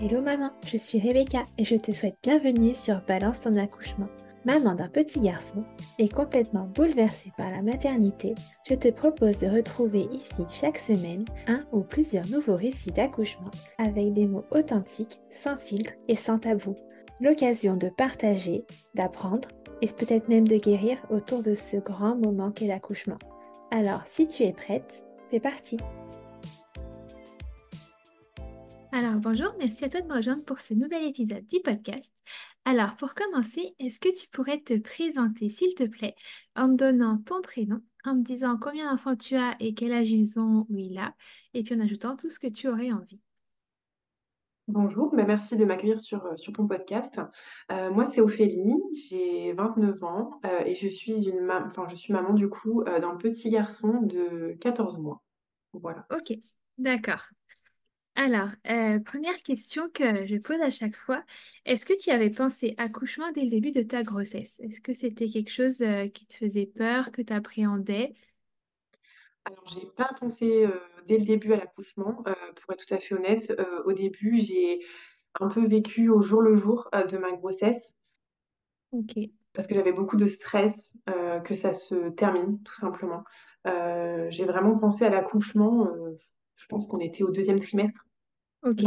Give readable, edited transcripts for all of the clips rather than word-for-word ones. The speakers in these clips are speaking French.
Hello maman, je suis Rebecca et je te souhaite bienvenue sur Balance ton accouchement. Maman d'un petit garçon et complètement bouleversée par la maternité, je te propose de retrouver ici chaque semaine un ou plusieurs nouveaux récits d'accouchement avec des mots authentiques, sans filtre et sans tabou. L'occasion de partager, d'apprendre et peut-être même de guérir autour de ce grand moment qu'est l'accouchement. Alors si tu es prête, c'est parti! Alors bonjour, merci à toi de me rejoindre pour ce nouvel épisode du podcast. Alors pour commencer, est-ce que tu pourrais te présenter s'il te plaît en me donnant ton prénom, en me disant combien d'enfants tu as et quel âge ils ont ou il a, et puis en ajoutant tout ce que tu aurais envie. Bonjour, merci de m'accueillir sur ton podcast. Moi, c'est Ophélie, j'ai 29 ans et je suis maman du coup d'un petit garçon de 14 mois. Voilà. Ok, d'accord. Alors, première question que je pose à chaque fois, est-ce que tu avais pensé accouchement dès le début de ta grossesse? Est-ce que c'était quelque chose qui te faisait peur, que tu appréhendais? Alors, j'ai pas pensé dès le début à l'accouchement, pour être tout à fait honnête. Au début, j'ai un peu vécu au jour le jour de ma grossesse Ok, parce que j'avais beaucoup de stress que ça se termine, tout simplement. J'ai vraiment pensé à l'accouchement, je pense qu'on était au deuxième trimestre. ok,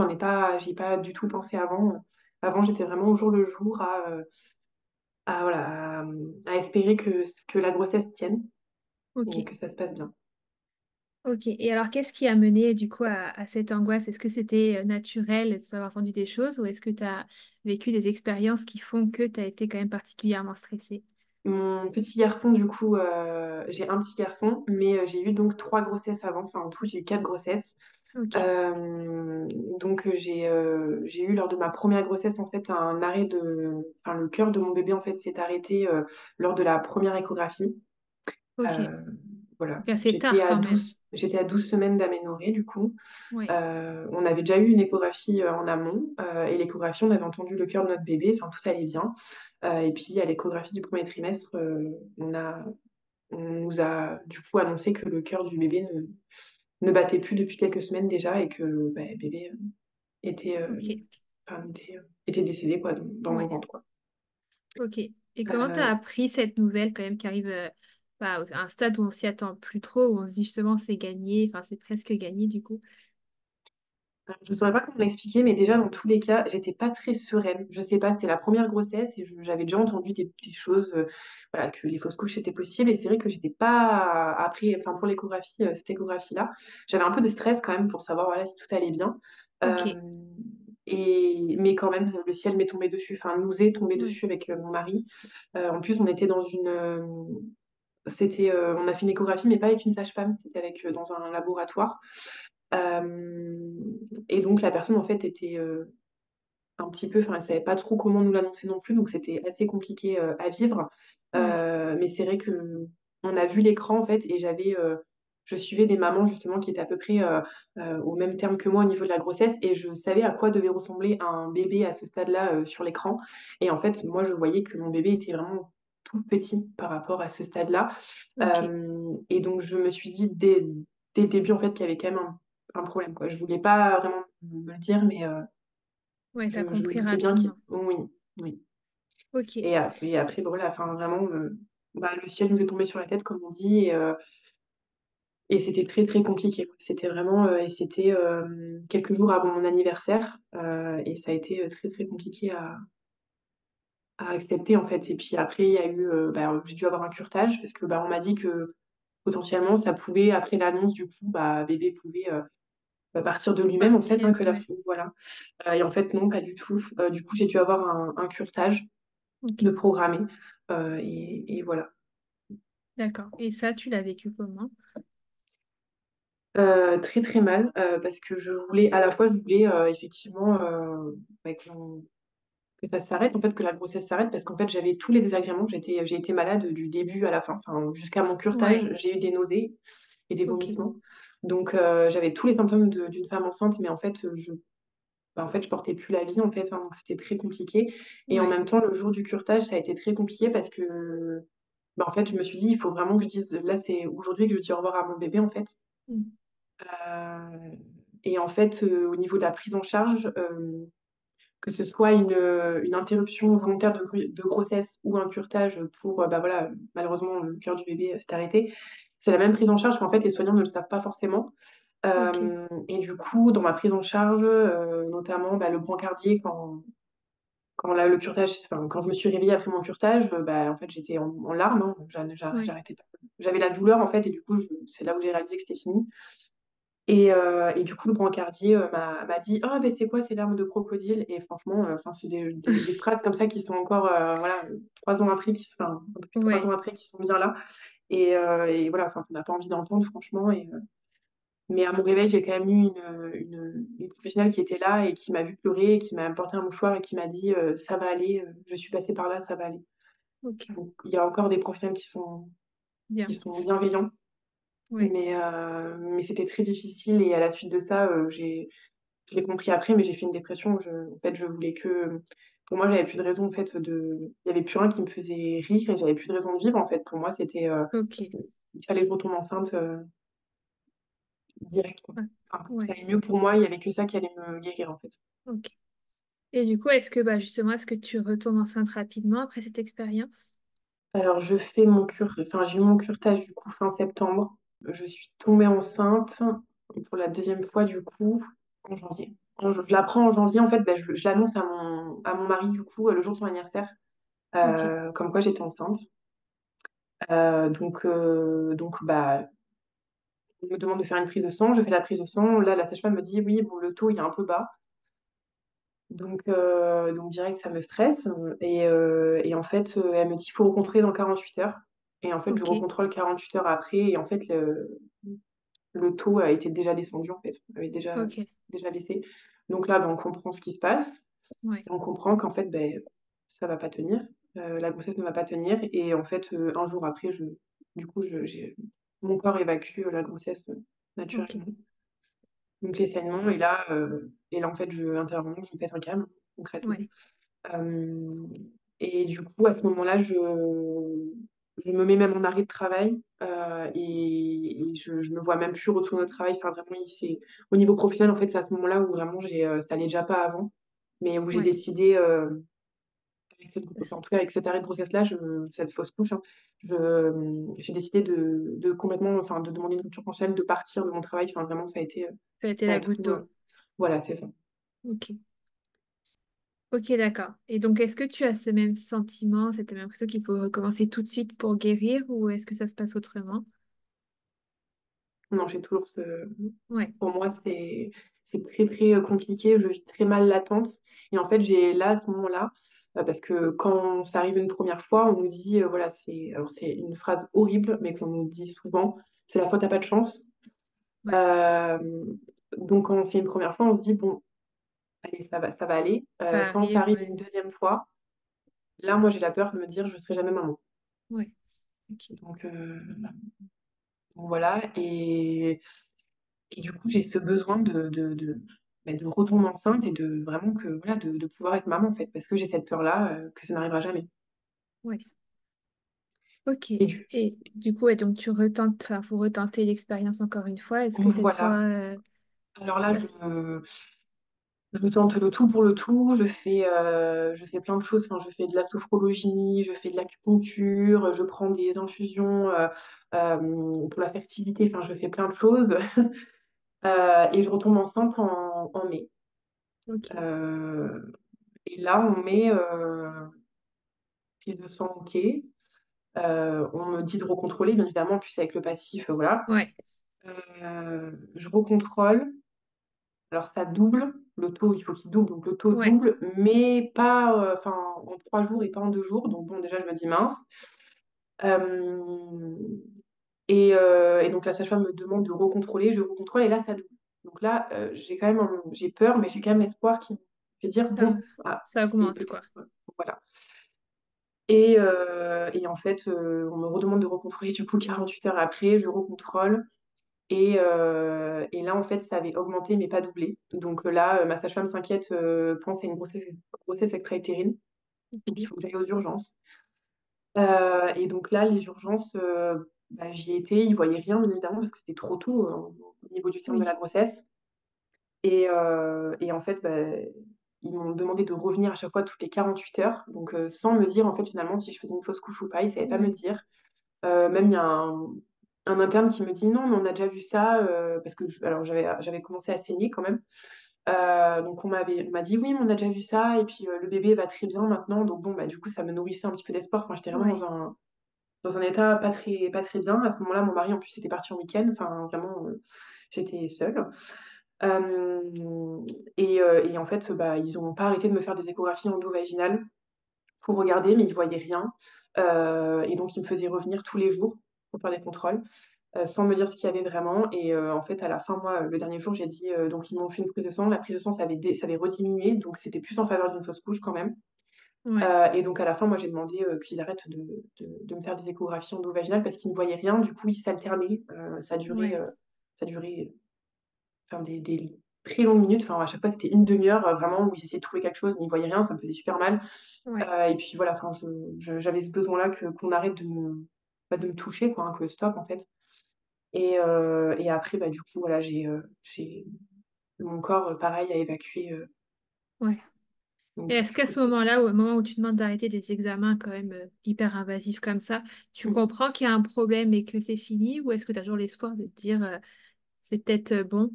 J'y ai pas du tout pensé avant. Avant, j'étais vraiment au jour le jour voilà, à espérer que la grossesse tienne et ok. que ça se passe bien. Ok, et alors qu'est-ce qui a mené du coup à cette angoisse? Est-ce que c'était naturel de t'avoir entendu des choses ou est-ce que tu as vécu des expériences qui font que tu as été quand même particulièrement stressée? Mon petit garçon, du coup, j'ai un petit garçon, mais j'ai eu donc trois grossesses avant. Enfin, en tout, j'ai eu quatre grossesses. Ok, Euh, j'ai eu lors de ma première grossesse en fait un arrêt enfin le cœur de mon bébé en fait s'est arrêté lors de la première échographie. ok. Euh, voilà, Donc assez tard quand même. j'étais à 12 semaines d'aménorrhée du coup. Ouais, On avait déjà eu une échographie en amont et l'échographie, on avait entendu le cœur de notre bébé, enfin tout allait bien. Et puis à l'échographie du premier trimestre, on nous a du coup annoncé que le cœur du bébé ne battait plus depuis quelques semaines déjà et que bébé était, ok, était décédé quoi, dans mon ouais, ventre. Quoi. ok. Et comment tu as Euh, appris cette nouvelle quand même qui arrive bah, à un stade où on s'y attend plus trop, où on se dit justement c'est gagné, enfin c'est presque gagné du coup. Je ne saurais pas comment l'expliquer, mais déjà, dans tous les cas, j'étais pas très sereine. Je sais pas, c'était la première grossesse et j'avais déjà entendu des choses, voilà, que les fausses couches étaient possibles. Et c'est vrai que j'étais pas, après, enfin, pour l'échographie, cette échographie-là, j'avais un peu de stress quand même pour savoir, voilà, si tout allait bien. Ok, Euh, mais quand même, le ciel m'est tombé dessus, enfin, nous est tombé ouais, dessus avec mon mari. En plus, on était on a fait une échographie, mais pas avec une sage-femme, c'était dans un laboratoire. Euh, et donc la personne en fait était un petit peu, enfin elle savait pas trop comment nous l'annoncer non plus, donc c'était assez compliqué à vivre. ouais, Mais c'est vrai que on a vu l'écran en fait et je suivais des mamans justement qui étaient à peu près au même terme que moi au niveau de la grossesse et je savais à quoi devait ressembler un bébé à ce stade-là sur l'écran. Et en fait moi je voyais que mon bébé était vraiment tout petit par rapport à ce stade-là. ok. Et donc je me suis dit dès le début en fait qu'il y avait quand même un problème quoi. Je voulais pas vraiment me le dire, mais Ouais, t'as je me compris doutais bien qu'il... rapidement. Oui, oui. Ok, Et après, bon, voilà, enfin, vraiment, le ciel nous est tombé sur la tête, comme on dit, et c'était très, très compliqué. Quoi. C'était vraiment... et c'était quelques jours avant mon anniversaire, et ça a été très, très compliqué à accepter, en fait. Et puis après, il y a eu... j'ai dû avoir un curetage, parce que on m'a dit que potentiellement, ça pouvait, après l'annonce, du coup, bébé pouvait... partir de lui-même en fait hein, partir, ouais. voilà. Et en fait non pas du tout. Du coup j'ai dû avoir un curetage Ok, de programmer et voilà. d'accord. Et ça, tu l'as vécu comment? Très très mal parce que je voulais à la fois je voulais effectivement que ça s'arrête en fait que la grossesse s'arrête parce qu'en fait j'avais tous les désagréments j'ai été malade du début à la fin enfin jusqu'à mon Ouais, curetage j'ai eu des nausées et des ok, vomissements donc j'avais tous les symptômes d'une femme enceinte mais en fait en fait, je portais plus la vie, en fait, hein, donc c'était très compliqué. Et en ouais. même temps, le jour du curetage, ça a été très compliqué parce que, en fait, je me suis dit, il faut vraiment que je dise, là, c'est aujourd'hui que je dis au revoir à mon bébé, en fait. Mm. Euh, et en fait, au niveau de la prise en charge, que ce soit une interruption volontaire de grossesse ou un curetage pour, bah voilà, malheureusement, le cœur du bébé s'est arrêté, c'est la même prise en charge, mais en fait, les soignants ne le savent pas forcément. Ok, Et du coup, dans ma prise en charge, notamment bah, le brancardier, le curetage, enfin, quand je me suis réveillée après mon curetage, bah, en fait, j'étais en larmes, hein, ouais, j'arrêtais pas. J'avais la douleur, en fait, et du coup, c'est là où j'ai réalisé que c'était fini. Et du coup, le brancardier m'a dit: «Ah, ben c'est quoi ces larmes de crocodile?» Et franchement, enfin, c'est des phrases comme ça qui sont encore, voilà, 3 ans après, enfin, un peu plus de 3 ans ouais, après, qui sont bien là. Et voilà, enfin, on n'a pas envie d'entendre, franchement. Mais à mon réveil, j'ai quand même eu une professionnelle qui était là et qui m'a vue pleurer et qui m'a apporté un mouchoir et qui m'a dit: «Ça va aller, je suis passée par là, ça va aller». ok, Donc il y a encore des professionnels qui bien, sont bienveillants, ouais, mais c'était très difficile. Et à la suite de ça, je l'ai compris après, mais j'ai fait une dépression. En fait, je voulais que pour moi, j'avais plus de raison, en fait, il y avait plus rien qui me faisait rire et j'avais plus de raison de vivre, en fait. Pour moi, c'était, ok, il fallait que je retombe enceinte, direct, quoi. ouais, Enfin, ça ouais, allait mieux pour moi, il y avait que ça qui allait me guérir, en fait. ok. Et du coup, est-ce que bah justement, est-ce que tu retombes enceinte rapidement après cette expérience? Alors, enfin, j'ai eu mon curetage, du coup, fin septembre. Je suis tombée enceinte pour la deuxième fois, du coup, en janvier. Je l'apprends en janvier, en fait, bah, je l'annonce à mon mari, du coup, le jour de son anniversaire, Ok, comme quoi j'étais enceinte. Donc, bah, on me demande de faire une prise de sang. Je fais la prise de sang. Là, la sage-femme me dit, oui, bon, le taux, il est un peu bas. Donc direct, ça me stresse. Et en fait, elle me dit, il faut recontrôler dans 48 heures. Et en fait, je ok, recontrôle 48 heures après. Et en fait, le taux a été déjà descendu, en fait. Avait ok, déjà baissé. Donc là, ben, on comprend ce qui se passe. ouais, Et on comprend qu'en fait, ben, ça va pas tenir. La grossesse ne va pas tenir. Et en fait, un jour après, du coup, mon corps évacue la grossesse ok, naturellement. Donc les saignements. Et là, en fait, je interviens, je pète un câble, concrètement. ouais, Hem et du coup, à ce moment-là, je me mets même en arrêt de travail, et je me vois même plus retourner au travail. Enfin, vraiment, il c'est au niveau professionnel, en fait, c'est à ce moment-là où vraiment ça allait déjà pas avant, mais où j'ai ouais. décidé, en tout cas, avec cet arrêt de grossesse-là, cette fausse couche, hein, j'ai décidé de complètement, enfin, de demander une rupture conventionnelle, de partir de mon travail. Enfin, vraiment, Ça a été ça la a goutte tout, d'eau. voilà, c'est ça. Ok. Ok, d'accord. Et donc, est-ce que tu as ce même sentiment, cette même impression qu'il faut recommencer tout de suite pour guérir ou est-ce que ça se passe autrement? Non, j'ai toujours ce Ouais, pour moi, c'est très, très, compliqué. Je vis très mal l'attente. Et en fait, j'ai là, à ce moment-là, parce que quand ça arrive une première fois, on nous dit, voilà, c'est une phrase horrible, mais qu'on nous dit souvent: «C'est la faute à pas de chance». ouais. Hem, donc quand c'est une première fois, on se dit: «Bon, allez, ça va aller». Ça Quand ça arrive, arrive ouais. une deuxième fois, là, moi, j'ai la peur de me dire: «Je serai jamais maman». Ouais, ok. Donc voilà. Et du coup, j'ai ce besoin bah, de retomber enceinte et de vraiment que voilà, de pouvoir être maman, en fait, parce que j'ai cette peur-là, que ça n'arrivera jamais. Ouais. Ok. Et du Et du coup, ouais, donc tu retentes, enfin, vous retentez l'expérience encore une fois. Est-ce que cette fois, voilà. Alors là, la- je tente le tout pour le tout. Je fais plein de choses. Enfin, je fais de la sophrologie, je fais de l'acupuncture, je prends des infusions, pour la fertilité. Enfin, je fais plein de choses. Et je retombe enceinte en mai. ok. Heu et là, on met, prise de sang, OK. On me dit de recontrôler, bien évidemment, en plus avec le passif, voilà. Ouais, Je recontrôle. Alors ça double, le taux, il faut qu'il double, donc le taux ouais, double, mais pas, enfin, en 3 jours et pas en 2 jours. Donc bon, déjà, je me dis: «Mince». Hem et donc la sage-femme me demande de recontrôler, je recontrôle et là, ça double. Donc là, j'ai peur, mais j'ai quand même l'espoir qui me fait dire: ça, «Bon, ah, ça c'est augmente, quoi. peut-être», voilà. Et en fait, on me redemande de recontrôler du coup 48 heures après, je recontrôle. Et là, en fait, ça avait augmenté mais pas doublé. Donc là, ma sage-femme s'inquiète, pense à une grossesse extra-utérine, donc il Ok. faut que j'aille aux urgences. Et donc là, les urgences, bah, j'y étais, ils voyaient rien, bien évidemment, parce que c'était trop tôt, au niveau du terme de la Oui, grossesse. Et en fait, bah, ils m'ont demandé de revenir à chaque fois toutes les 48 heures, donc sans me dire en fait finalement si je faisais une fausse couche ou pas, ils ne savaient pas me Ouais. dire. Même il y a un interne qui me dit non, mais on a déjà vu ça, parce que alors j'avais commencé à saigner quand même. Donc on m'a dit oui, mais on a déjà vu ça, et puis le bébé va très bien maintenant, donc bon, bah, du coup, ça me nourrissait un petit peu d'espoir. Enfin, j'étais vraiment Ouais. dans un état pas très bien. À ce moment-là, mon mari, en plus, était parti en week-end, enfin, vraiment, j'étais seule. Et en fait, bah, ils n'ont pas arrêté de me faire des échographies endovaginales pour regarder, mais ils voyaient rien. Et donc, ils me faisaient revenir tous les jours pour faire des contrôles, sans me dire ce qu'il y avait vraiment. Et en fait, à la fin, moi, le dernier jour, j'ai dit, donc ils m'ont fait une prise de sang. La prise de sang, ça avait rediminué, donc c'était plus en faveur d'une fausse couche quand même. Ouais. Et donc à la fin, moi, j'ai demandé qu'ils arrêtent de me faire des échographies endovaginales parce qu'ils ne voyaient rien. Du coup, ils s'alternaient. Ouais. Ça durait enfin, des très longues minutes. Enfin, à chaque fois, c'était une demi-heure vraiment où ils essayaient de trouver quelque chose, mais ils ne voyaient rien. Ça me faisait super mal. Ouais. Et puis voilà, enfin, j'avais ce besoin-là qu'on arrête bah, de me toucher, quoi, hein, que stop en fait. Et après, bah, du coup, voilà, mon corps, pareil, a évacué. Ouais. Et Donc, est-ce du qu'à coup, ce moment-là, au moment où tu demandes d'arrêter des examens quand même hyper invasifs comme ça, tu comprends qu'il y a un problème et que c'est fini, ou est-ce que tu as toujours l'espoir de te dire c'est peut-être bon?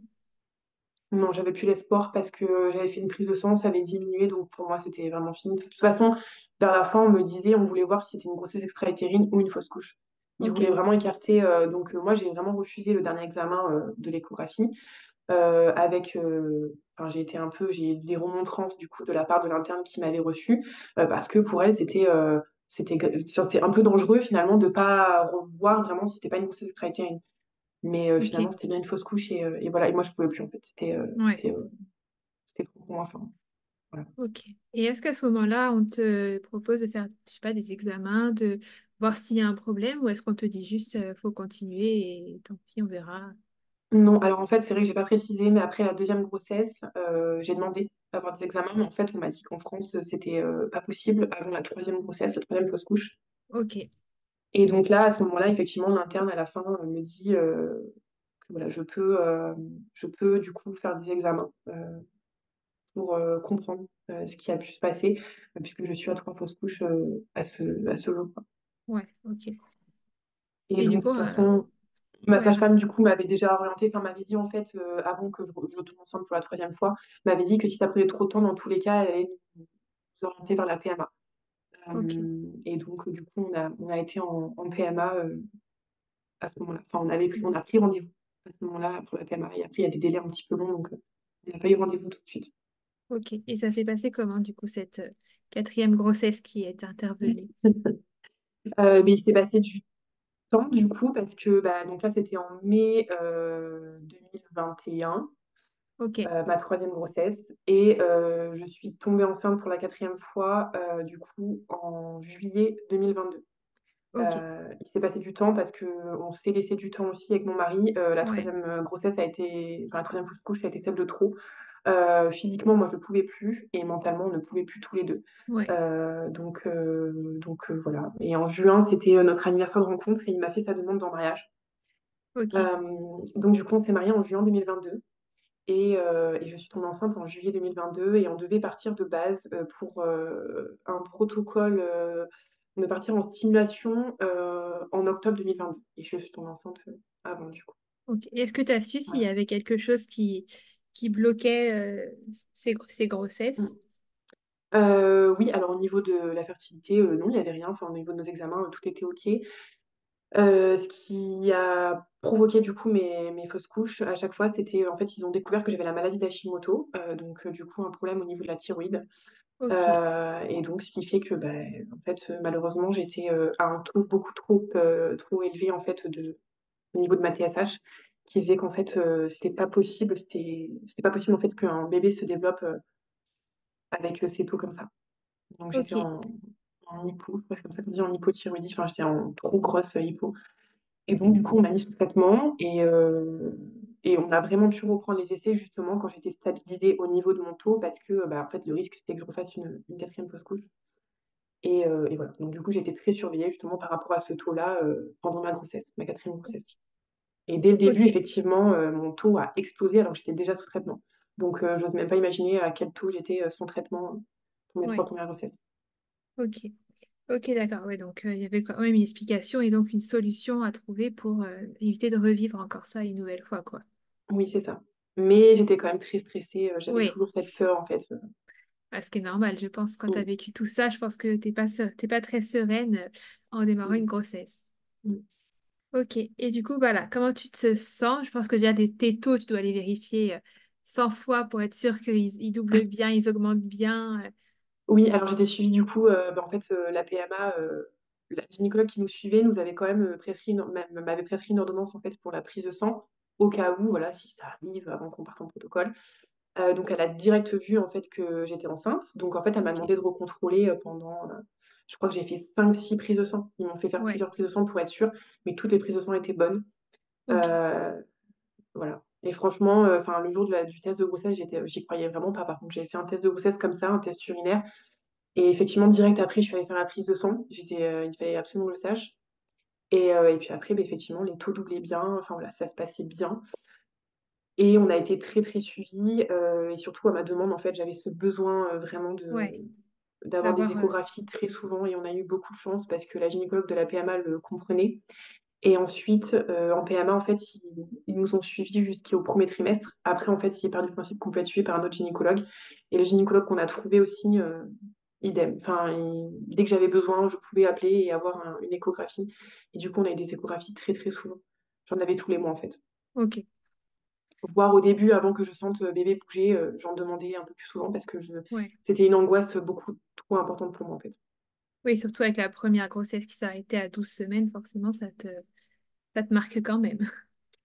non, j'avais plus l'espoir parce que j'avais fait une prise de sang, ça avait diminué, donc pour moi, c'était vraiment fini. De toute façon, vers la fin, on me disait, on voulait voir si c'était une grossesse extra-utérine ou une fausse couche. Ils Ok. voulaient vraiment écarter. Donc, moi, j'ai vraiment refusé le dernier examen de l'échographie. Enfin, j'ai eu des remontrances du coup de la part de l'interne qui m'avait reçue, parce que pour elle, c'était un peu dangereux finalement de pas revoir vraiment si c'était pas une grossesse extra-utérine. Mais finalement, Ok. c'était bien une fausse couche, et voilà. Et moi, je pouvais plus en fait. Ouais. C'était trop pour moi. Enfin, voilà. Ok. Et est-ce qu'à ce moment-là, on te propose de faire, je sais pas, des examens, de voir s'il y a un problème, ou est-ce qu'on te dit juste faut continuer et tant pis, on verra? Non, alors en fait, c'est vrai que j'ai pas précisé, mais après la deuxième grossesse, j'ai demandé d'avoir des examens, mais en fait, on m'a dit qu'en France, c'était pas possible avant la troisième grossesse, la troisième fausse couche. Ok. Et donc là, à ce moment-là, effectivement, l'interne à la fin me dit que voilà, je peux du coup faire des examens pour comprendre ce qui a pu se passer, puisque je suis à trois fausses couches à ce jour, quoi. Ouais. Ok. Et Et donc, du de coup, toute façon, ma ouais. sage-femme, du coup, m'avait déjà orientée, enfin, m'avait dit, en fait, avant que je tombe enceinte pour la troisième fois, m'avait dit que si ça prenait trop de temps, dans tous les cas, elle allait nous orienter vers la PMA. Ok. Et donc, du coup, on a été en PMA à ce moment-là. Enfin, on Mhm. a pris rendez-vous à ce moment-là pour la PMA. Et après, il y a des délais un petit peu longs, donc on n'a pas eu rendez-vous tout de suite. Ok. Et ça s'est passé comment, du coup, cette quatrième grossesse qui est intervenue? Mais il s'est passé du temps, du coup, parce que bah, donc là, c'était en mai 2021, Ok. ma troisième grossesse. Et je suis tombée enceinte pour la quatrième fois, du coup, en juillet 2022. Ok. Il s'est passé du temps parce qu'on s'est laissé du temps aussi avec mon mari. La Ouais. troisième grossesse a été, enfin, la troisième fausse couche a été celle de trop. Physiquement, moi, je ne pouvais plus, et mentalement, on ne pouvait plus tous les deux. Ouais. Voilà. Et en juin, c'était notre anniversaire de rencontre, et il m'a fait sa demande en mariage. Ok. Donc du coup, on s'est mariés en juin 2022. Et je suis tombée enceinte en juillet 2022, et on devait partir de base pour un protocole, de partir en simulation en octobre 2022. Et je suis tombée enceinte avant, du coup. Ok. Et est-ce que tu as su s'il y Voilà. avait quelque chose qui bloquait ces Mm. grossesses? Oui, alors au niveau de la fertilité, non, il n'y avait rien. Enfin, au niveau de nos examens, tout était OK. Ce qui a provoqué du coup mes fausses couches à chaque fois, c'était en fait, ils ont découvert que j'avais la maladie d'Hashimoto, donc du coup, un problème au niveau de la thyroïde. Ok. Et donc, ce qui fait que, bah, en fait, malheureusement, j'étais à un taux beaucoup trop élevé, en fait, au niveau de ma TSH, qui faisait qu'en fait, c'était pas possible, en fait, qu'un bébé se développe avec ces taux comme ça. Donc, j'étais Ok. en hypo, c'est comme ça qu'on dit, en hypothyroïdie, enfin, j'étais en trop grosse hypo. Et donc, du coup, on m'a mis sous traitement, et on a vraiment pu reprendre les essais, justement, quand j'étais stabilisée au niveau de mon taux, parce que, bah, en fait, le risque, c'était que je refasse une quatrième fausse couche. Et voilà. Donc, du coup, j'ai été très surveillée justement par rapport à ce taux-là pendant ma grossesse, ma quatrième grossesse. Et dès le début, Ok. effectivement, mon taux a explosé alors que j'étais déjà sous traitement. Donc, j'ose même pas imaginer à quel taux j'étais sans traitement pour mes 3 Ouais, premières grossesses. ok. Ok, d'accord. Ouais, donc il y avait quand même une explication et donc une solution à trouver pour éviter de revivre encore ça une nouvelle fois, quoi. Oui, c'est ça. Mais j'étais quand même très stressée, j'avais Oui, toujours cette peur, en fait. ce qui est normal, je pense, quand tu as Mmh, vécu tout ça, je pense que t'es pas très sereine en démarrant une mmh, grossesse. mmh. Ok, et du coup, voilà, comment tu te sens? Je pense que déjà des tétaux, tu dois les vérifier 100 fois pour être sûr ils doublent bien, ils augmentent bien. Oui, alors j'étais suivie du coup, en fait, la PMA, la gynécologue qui nous suivait nous avait quand même, prescrit m'avait prescrit une ordonnance, en fait, pour la prise de sang, au cas où, voilà, si ça arrive avant qu'on parte en protocole. Donc elle a direct vu, en fait, que j'étais enceinte. Donc en fait, elle m'a Ok, demandé de recontrôler, pendant, je crois que j'ai fait 5, 6 prises de sang. Ils m'ont fait faire ouais, plusieurs prises de sang pour être sûre, mais toutes les prises de sang étaient bonnes. ok, Heu, voilà et franchement, enfin, le jour du test de grossesse, j'y croyais vraiment pas, par contre. J'avais fait un test de grossesse comme ça, un test urinaire et effectivement, direct après, je suis allée faire la prise de sang. Il fallait absolument que je le sache et puis après, effectivement, les taux doublaient bien, enfin voilà, ça se passait bien et on a été très, très suivis, et surtout à ma demande, en fait, j'avais ce besoin, vraiment ouais, d'avoir des d'avoir, échographies très souvent et on a eu beaucoup de chance parce que la gynécologue de la PMA le comprenait et ensuite, en PMA, en fait, ils nous ont suivis jusqu'au 1er trimestre. Après, en fait, il est part du principe qu'on peut être suivi par un autre gynécologue et le gynécologue qu'on a trouvé aussi, idem. Enfin, dès que j'avais besoin, je pouvais appeler et avoir une échographie et du coup, on a eu des échographies très, très souvent. J'en avais tous les mois, en fait. ok, Voire au début, avant que je sente, bébé bouger, j'en demandais un peu plus souvent parce que ouais. c'était une angoisse beaucoup trop importante pour moi, en fait. Oui, surtout avec la première grossesse qui s'arrêtait à 12 semaines, forcément, ça te marque quand même.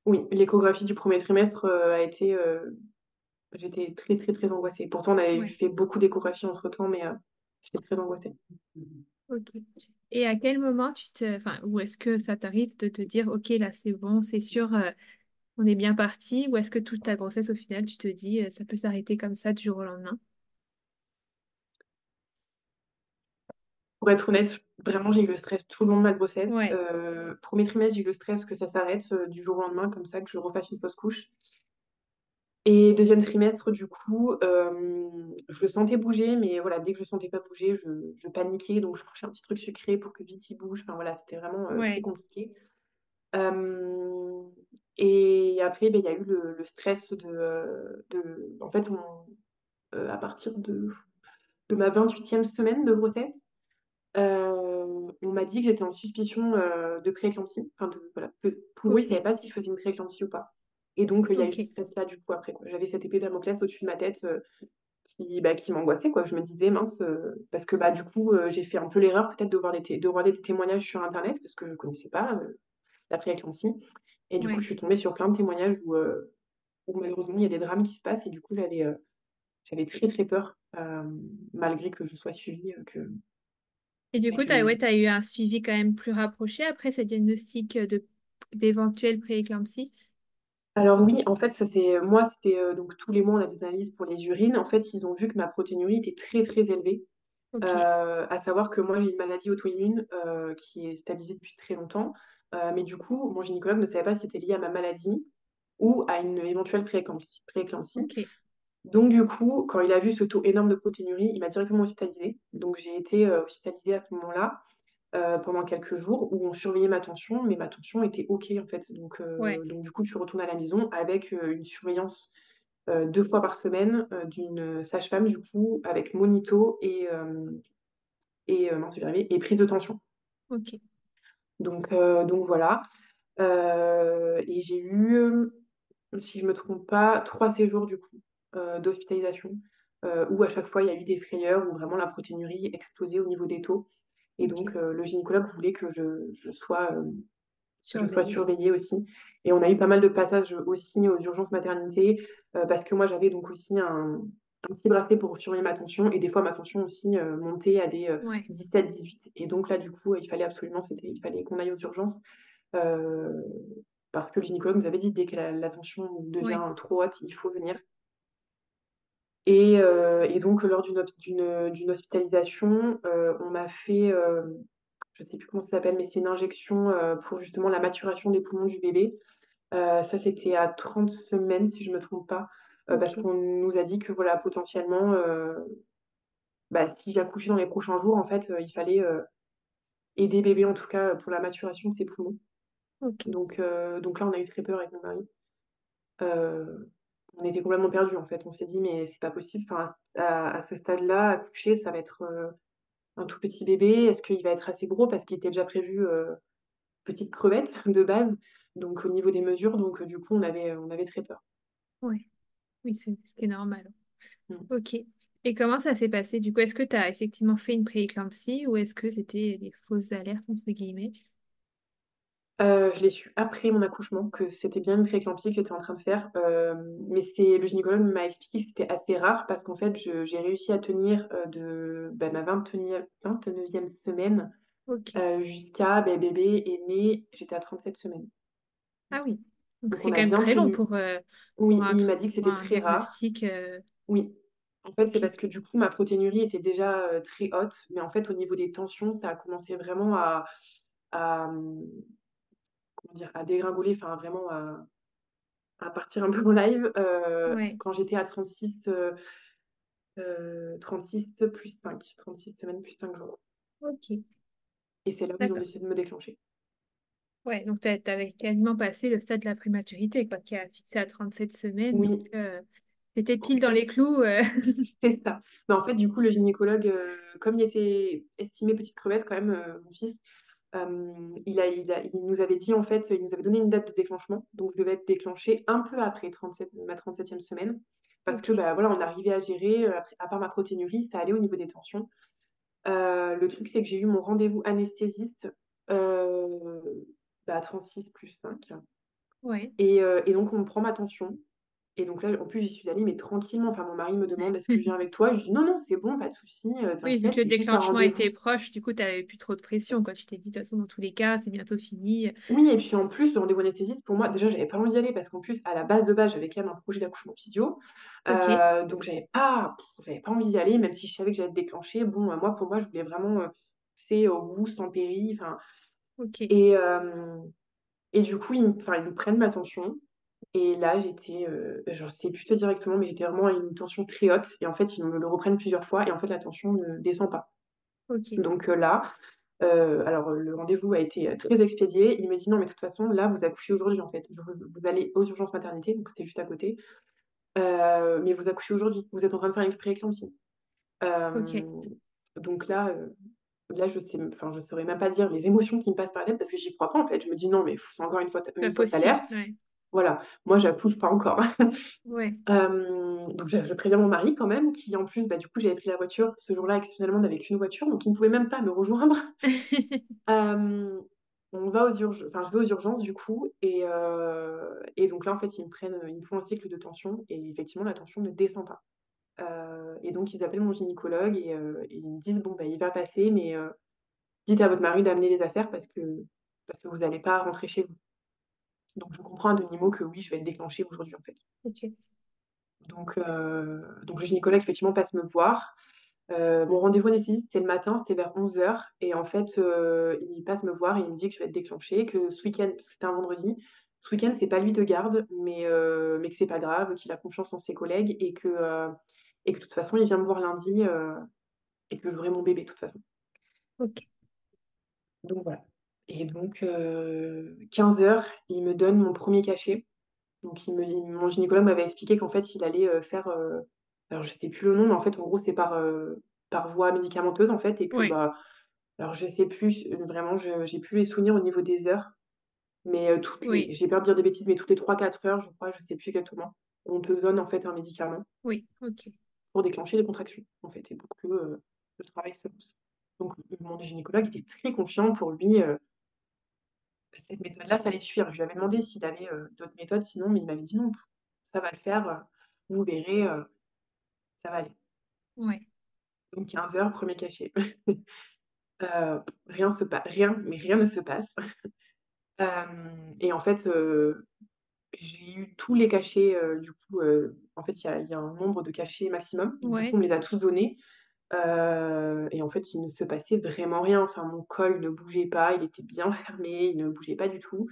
Oui, l'échographie du 1er trimestre, a été, j'étais très, très, très angoissée. Pourtant, on avait Ouais, fait beaucoup d'échographies entre-temps, mais j'étais très angoissée. ok. Et à quel moment enfin, où est-ce que ça t'arrive de te dire, ok, là c'est bon, c'est sûr, on est bien parti, ou est-ce que toute ta grossesse, au final, tu te dis, ça peut s'arrêter comme ça du jour au lendemain? Pour être honnête, vraiment, j'ai eu le stress tout le long de ma grossesse. Ouais, 1er trimestre, j'ai eu le stress que ça s'arrête, du jour au lendemain, comme ça, que je refasse une fausse couche. Et 2e trimestre, du coup, je le sentais bouger, mais voilà, dès que je le sentais pas bouger, je paniquais, donc je cherchais un petit truc sucré pour que vite il bouge. Enfin voilà, c'était vraiment, très ouais, compliqué. Hem et après, il y a eu le stress en fait, à partir de ma 28e semaine de grossesse, on m'a dit que j'étais en suspicion, de prééclampsie. Enfin voilà, que pour eux, ils ok, savaient pas si je faisais une prééclampsie ou pas et donc il y a eu ok, ce stress-là, du coup, après, quoi. J'avais cette épée Damoclès au-dessus de ma tête, qui m'angoissait, quoi. Je me disais: «Mince», parce que, du coup, j'ai fait un peu l'erreur peut-être de regarder des témoignages sur internet parce que je connaissais pas, la prééclampsie et du coup, je ouais. suis tombée sur plein de témoignages où malheureusement il y a des drames qui se passent et du coup, j'avais très, très peur, malgré que je sois suivie, Et du bah, coup, que ouais, t'as eu un suivi quand même plus rapproché après ce diagnostic d'éventuelle prééclampsie? alors oui, en fait, ça c'est moi, c'était, donc tous les mois, on a des analyses pour les urines. En fait, ils ont vu que ma protéinurie était très, très élevée, Ok, à savoir que moi, j'ai une maladie auto-immune, qui est stabilisée depuis très longtemps, mais du coup, mon gynécologue ne savait pas si c'était lié à ma maladie ou à une éventuelle prééclampsie. ok, Donc du coup, quand il a vu ce taux énorme de protéinurie, il m'a directement hospitalisée. Donc j'ai été, hospitalisée à ce moment-là, pendant quelques jours où on surveillait ma tension, mais ma tension était OK, en fait. ouais, Donc du coup, je suis retournée à la maison avec, une surveillance, 2 fois par semaine, d'une sage-femme, du coup, avec monito et mince, je vais y arriver et prise de tension. ok, Donc voilà, et j'ai eu, si je me trompe pas, 3 séjours du coup, d'hospitalisation, où à chaque fois il y a eu des frayeurs, où vraiment la protéinurie explosait au niveau des taux et ok. donc le gynécologue voulait que je sois Surveillé. surveillée aussi et on a eu pas mal de passages aussi aux urgences maternité, parce que moi j'avais donc aussi un petit bracelet pour surveiller ma tension et des fois ma tension aussi, montait à des, Ouais, 17-18 et donc là du coup, il fallait qu'on aille aux urgences, heu, parce que le gynécologue nous avait dit: «Dès que la tension devient ouais, trop haute, il faut venir» et donc lors d'une hospitalisation, on m'a fait, je sais plus comment ça s'appelle, mais c'est une injection, pour justement la maturation des poumons du bébé. Ça, c'était à 30 semaines, si je me trompe pas. parce OK. qu'on nous a dit que voilà, potentiellement, bah, si j'accouchais dans les prochains jours, en fait, il fallait, aider bébé, en tout cas, pour la maturation de ses poumons. OK. Donc là, on a eu très peur avec mon mari. Heu, on était complètement perdus, en fait. On s'est dit: «Mais c'est pas possible, enfin, à ce stade-là, accoucher, ça va être, un tout petit bébé. Est-ce qu'il va être assez gros?» parce qu'il était déjà prévu, petite crevette de base, donc au niveau des mesures, donc du coup, on avait très peur. Ouais. Oui, c'est ce qui est normal. Mmh. OK. Et comment ça s'est passé du coup? Est-ce que tu as effectivement fait une pré-éclampsie ou est-ce que c'était des fausses alertes entre guillemets? Je l'ai su après mon accouchement que c'était bien une prééclampsie que j'étais en train de faire, mais c'est le gynécologue m'a expliqué que c'était assez rare parce qu'en fait, j'ai réussi à tenir, ma 29e semaine, OK. jusqu'à, bébé est né, j'étais à 37 semaines. Ah oui. Donc Donc c'est on quand a même bien très long tenu. pour Oui, un, il m'a dit que pour c'était un très rare. diagnostic. Oui. En fait, c'est OK. parce que du coup, ma protéinurie était déjà, très haute, mais en fait, au niveau des tensions, ça a commencé vraiment à, comment dire? À dégringoler, enfin vraiment à partir un peu en live, Ouais. quand j'étais à 36 plus 5, 36 semaines plus 5 jours, OK. et c'est là où ils ont D'accord. décidé de me déclencher. Ouais, donc t'avais quasiment passé le stade de la prématurité, quoi, qui a fixé à 37 semaines. Donc, Oui, t'étais en pile dans fait, les clous. c'est ça. Mais en fait, du coup, le gynécologue, comme il était estimé petite crevette quand même, mon fils, il nous avait dit, en fait, il nous avait donné une date de déclenchement, donc je devais être déclenchée un peu après ma 37e semaine parce que, OK. bah, voilà, on arrivait à gérer, après à part ma protéinurie, ça allait au niveau des tensions. Le truc, c'est que j'ai eu mon rendez-vous anesthésiste, heu, à 36 plus 5, Ouais. et donc on me prend ma tension, et donc là, en plus, j'y suis allée, mais tranquillement. Enfin, mon mari me demande: «Est-ce que je viens avec toi?» Je lui dis: «Non, non, c'est bon, pas de souci, Oui, vu t'inquiète, que le c'est juste un déclenchement était rendez-vous». proche, du coup, t'avais plus trop de pression, quoi. Tu t'es dit, de toute façon, dans tous les cas, c'est bientôt fini. Oui, et puis en plus, le rendez-vous anesthésiste, pour moi, déjà, j'avais pas envie d'y aller parce qu'en plus, à la base de base, j'avais quand même un projet d'accouchement physio. OK. Donc j'avais pas envie d'y aller, même si je savais que j'allais être déclenchée. Bon, moi, pour moi, je voulais vraiment, tu sais, au bout, sans péri, enfin. OK. Et du coup, ils me prennent ma tension, et là, j'étais, je sais plus te dire exactement, mais j'étais vraiment à une tension très haute, et en fait, ils me le reprennent plusieurs fois, et en fait, la tension ne descend pas. OK. Donc là, alors, le rendez-vous a été, très expédié. Il me dit: «Non, mais de toute façon, là, vous accouchez aujourd'hui, en fait. Vous allez aux urgences maternité», donc c'était juste à côté, «mais vous accouchez aujourd'hui. Vous êtes en train de faire une pré-éclampsie». OK. Hem, donc là, je saurais même pas dire les émotions qui me passent par la tête parce que j'y crois pas, en fait. Je me dis: «Non, mais c'est encore Pas une fausse possible. alerte. Ouais. Voilà, moi, j'accouche pas encore». Ouais. Donc je préviens mon mari quand même, qui en plus, bah, du coup, j'avais pris la voiture. Ce jour-là, exceptionnellement, on n'avait qu'une voiture, donc il ne pouvait même pas me rejoindre. Hem, on va aux urgences, enfin, je vais aux urgences du coup, et donc là, en fait, ils me font un cycle de tension, et effectivement, la tension ne descend pas. Et donc ils appellent mon gynécologue, et ils me disent: «Bon, bah, il va passer, mais dites à votre mari d'amener les affaires parce que vous n'allez pas rentrer chez vous». Donc je comprends à demi-mot que oui, je vais être déclenchée aujourd'hui, en fait. OK. Donc le gynécologue effectivement passe me voir. Mon rendez-vous anesthésiste, c'est le matin, c'était vers 11h, et en fait, il passe me voir et il me dit que je vais être déclenchée, que ce week-end, parce que c'était un vendredi, ce week-end, c'est pas lui de garde, mais que c'est pas grave, qu'il a confiance en ses collègues, et que de toute façon, il vient me voir lundi, et que j'aurai mon bébé de toute façon. OK. Donc voilà, et donc 15h, il me donne mon premier cachet. Donc mon gynécologue m'avait expliqué qu'en fait, il allait, faire, alors je sais plus le nom, mais en fait, en gros, c'est par voie médicamenteuse, en fait, et que, Ouais. bah, alors je sais plus, vraiment, j'ai plus les souvenirs au niveau des heures, mais Oui. j'ai peur de dire des bêtises, mais toutes les 3 4 heures, je crois, je sais plus exactement, on te donne, en fait, un médicament Oui. OK. pour déclencher les contractions, en fait, et pour que, le travail se lance. Donc mon gynécologue était très confiant. Pour lui, cette méthode-là, ça allait suffire. Je lui avais demandé s'il avait, d'autres méthodes sinon, mais il m'avait dit: «Non, ça va le faire, vous verrez, ça va aller». Ouais. Donc 15h, premier cachet. Rien, mais rien ne se passe. Et en fait, j'ai eu tous les cachets, du coup, en fait, il y a un nombre de cachets maximum, donc du coup, Ouais. on me les a tous donnés, et en fait, il ne se passait vraiment rien. Enfin, mon col ne bougeait pas, il était bien fermé, il ne bougeait pas du tout.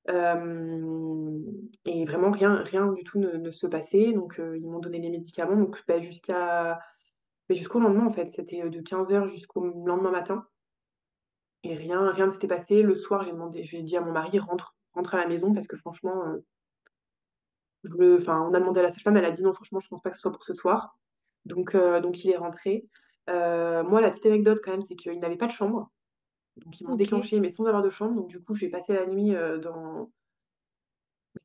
Euh, et vraiment, rien du tout ne se passait. Donc, ils m'ont donné les médicaments. Donc, bah, jusqu'au lendemain, en fait. C'était de 15 heures jusqu'au lendemain matin. Et rien ne s'était passé. Le soir, j'ai dit à mon mari, rentre à la maison parce que franchement, enfin, on a demandé à la sage-femme, elle a dit non, franchement, je pense pas que ce soit pour ce soir. Donc il est rentré. Moi, la petite anecdote quand même, c'est qu'ils n'avaient pas de chambre. Donc ils m'ont Ok. déclenché, mais sans avoir de chambre. Donc du coup, j'ai passé la nuit dans.